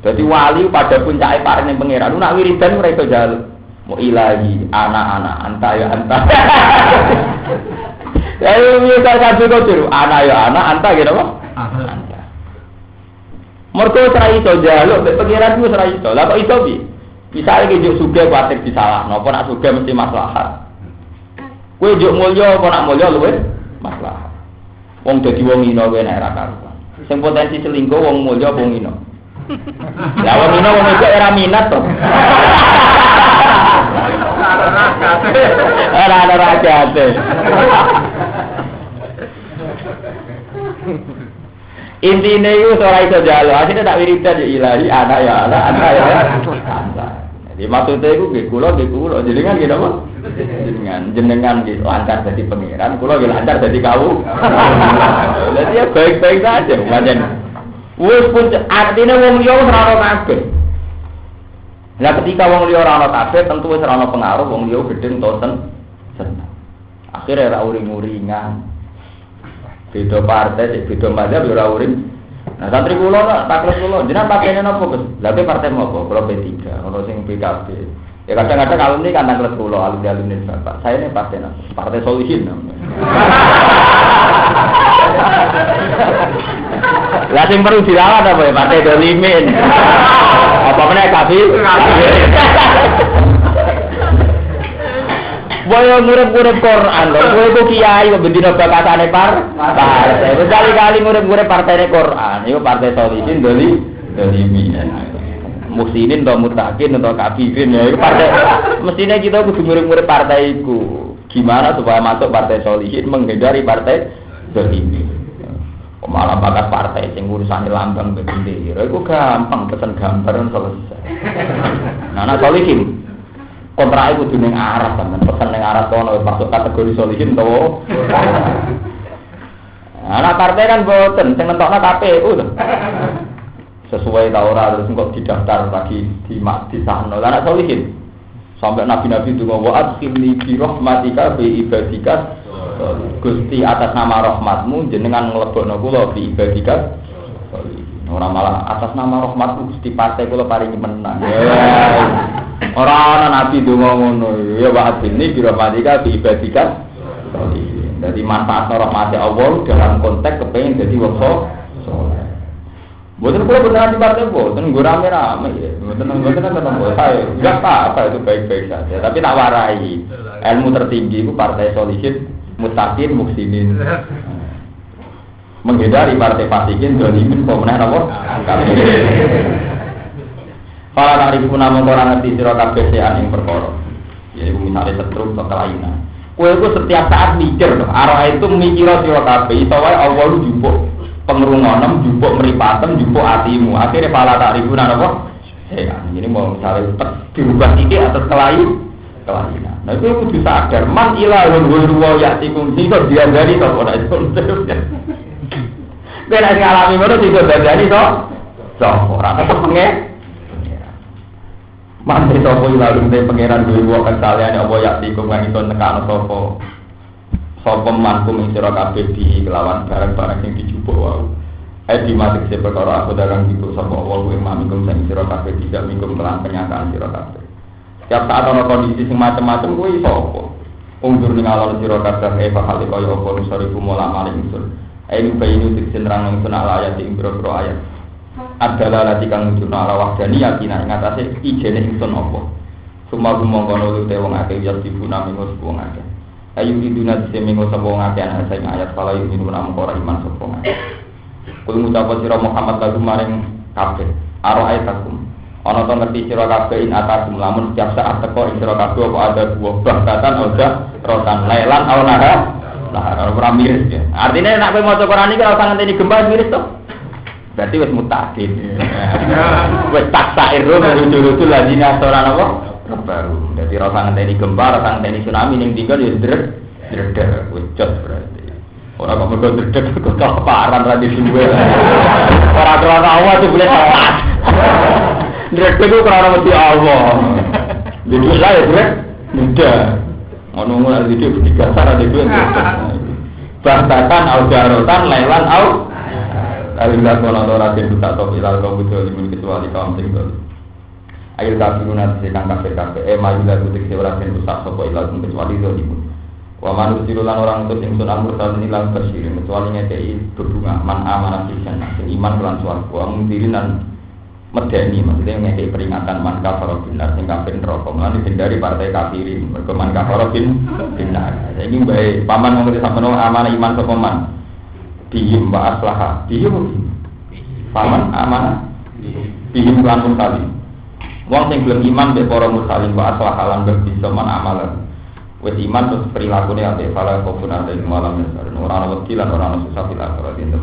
S2: Jadi wali pada puncake pareng ning pangeran nak wiridan ora iso njaluk. Mu ilahi anak-anak anta ya anta. Ya bisa kabeh kok jero anak ya anak anta gitu apa? Anta. Mergo ora iso njaluk mek pangeran wis ora iso. Lah kok iso piye? Misale ki njuk sugih kuwatir disalahno, apa nak sugih mesti maslahat. Kowe njuk mulya apa nak mulya luwih maslahat. Wong dadi wong ino kowe nek ora karuan. Sing potensi selingkuh wong mulya apa wong ino? Lah wong ino wong iku ora minat to. Ada rakyat. Intinya itu seorang itu jalur. Akhirnya tak wiridan ya ilahi anak ya anak ya anak. Jadi maksudnya itu gikulo. Jenengan gitu apa? Jenengan gitu lancar jadi pengiran. Kulo gitu lancar jadi kau. Jadi ya baik-baik saja. Macam. Wes pun artinya wong liya ora kabeh. Nah ketika wong liya ora ana kabeh tentu wis ora ana pengaruh wong liya gedeng tosen seneng. Akhire ora uring-uringan. Beda partai, beda mazhab ora uring. Nah santri kula tak keles kula, jenengan partene napa, Gus? Lha partai napa? Kula P3, ono sing PKB. Ya kadang-kadang alumni kan keles kula, alumni Bapak. Saya ini partai napa? Partai Solihin namanya. Lah sing perlu dilawan apa ya partai dolimin. Apa meneh kafir? Boyo murid-murid Quran lho, kowe iku kiai kok bendina bakatane partai. Kali-kali murid-murid partene Quran, iku partai Solihin dolimin. Muslimin to mutakin to kafirin ya iku partai. Mestine kita kudu murid-murid partai iku. Gimana supaya masuk partai Solihin menghindari partai dolimin. Malah bakat partai sing urusane lambang mbek bendera iku gampang pesen gambar selesai. Nah nek Solihin kontrak kudu ning arah sampean pesen ning arah kono masuk kategori Solihin to. Anak partai kan boten sing nentokno KPU to. Sesuai ta ora terus kok didaftar lagi di sahno. Lah nek Solihin sampai nabi-nabi donga wa adkhilni bi rahmatika bi ibadika Gusti atas nama rahmatmu jenengan nglebokno kula bi ibadikat. Ora malah atas nama rahmatmu Gusti partai kula paringi menang. Ora ana nabi donga ngono. Ya wa adini bi rahmatika bi ibadikat. Jadi manfaat rahmat Allah dalam konteks kepengin dadi wong saleh. Mboten kula beneran di partai mboten nggo rame-rame ya. Mboten saya enggak apa itu baik-baik saja. Tapi tak warai. Ilmu tertinggi itu partai Solihin mutakin muksinin menghindari partai fasikin dolimin pemenang apa? Para tarifu nama orang ngerti sira kabeh sean ing perkara. Yaiku misale setruk atau kelainan. Kowe iku setiap saat mikir to, arah itu mikir sira kabeh iso wae Allah lu jupuk pengrungonem, jupuk mripatem, jupuk atimu. Akhire para tarifu nama apa? Sean. Ini mau misale dirubah titik atas kelainan. Nah itu kudu sadar man ilahun wa ya'tikum sing diandani to ora iso. Ben nek ngalami ngono sing diandani to ora ketepenge. Man itu apa ilahun te pangeran duwe wa kesaleane apa ya'tikum kang iso nekano sapa mankum ing sira kabeh di kelawan barang-barang sing dijupuk wae. Di matik se perkara aku dagang diku sapa Allah ing mamikum sing sira kabeh tidak mingkum kelan penyataan sira kabeh. Setiap saat ana kondisi sing macam-macam kuwi iso apa? Undur ning alon sira kabeh bakal kaya apa nusariku mola maling ingsun. Bainu tiksin rang ingsun ala ayat ing boro-boro ayat. Adalah lati kang nunjukno ala wahdani yakin ing atase ijene ingsun apa. Summa gumongkono te wong akeh ya dibuna minus wong akeh. Ayu iduna diseminggo sapa ngakeh ana sing ayat pala yuminun am ora iman sapa ngakeh. Kul ngucap sira Muhammad lagu maring kabeh. Aro ayatakum. Ana to ngerti sira kabeh in atasum lamun setiap saat teko ing sira kabeh apa ada buah bahkan oda rotan lailan aw nahar. Nah, ora miris ya. Artinya nek kowe maca Quran iki ora usah ngenteni gembar miris to. Berarti wis mutakin. Wis taksairu menuju ladina ora apa? Baru. Jadi ora ngenteni gempa, ora ngenteni tsunami ning tinggal ya dreder, wujud berarti. Ora kok mergo dreder kok kelaparan ra disuwe. Ora krana Allah itu boleh salat. Dreder ku krana mesti Allah. Jadi saya dreder mudah. Ono ngono iki dikasar ada duwe. Bahkan audarotan lailan au alillah wala rasul tak tahu ilal kaum itu kecuali kaum sing ayat kafirun nanti kang kafir majulah butik seorang yang rusak sopo ilal kecuali itu wa manusia lan orang itu yang sunnah mursal ilang bersih kecuali ngekei berbunga man amanah sisan sing iman kelan suwarga wa mungkirin dan medeni maksudnya ngekei peringatan man kafir binar sing kafir neraka lan dihindari partai kafirin mergo man kafir binar saiki bae paman ngomong sampeyan amanah iman sapa man bihim wa aslaha bihim paman amanah bihim lan mursalin wong sing gelem iman mek para mursalin wa aslaha lan bisa man amalan wis iman terus perilakune ate fala kofun ate malam ora ana wedi lan ora ana susah bila ora dinten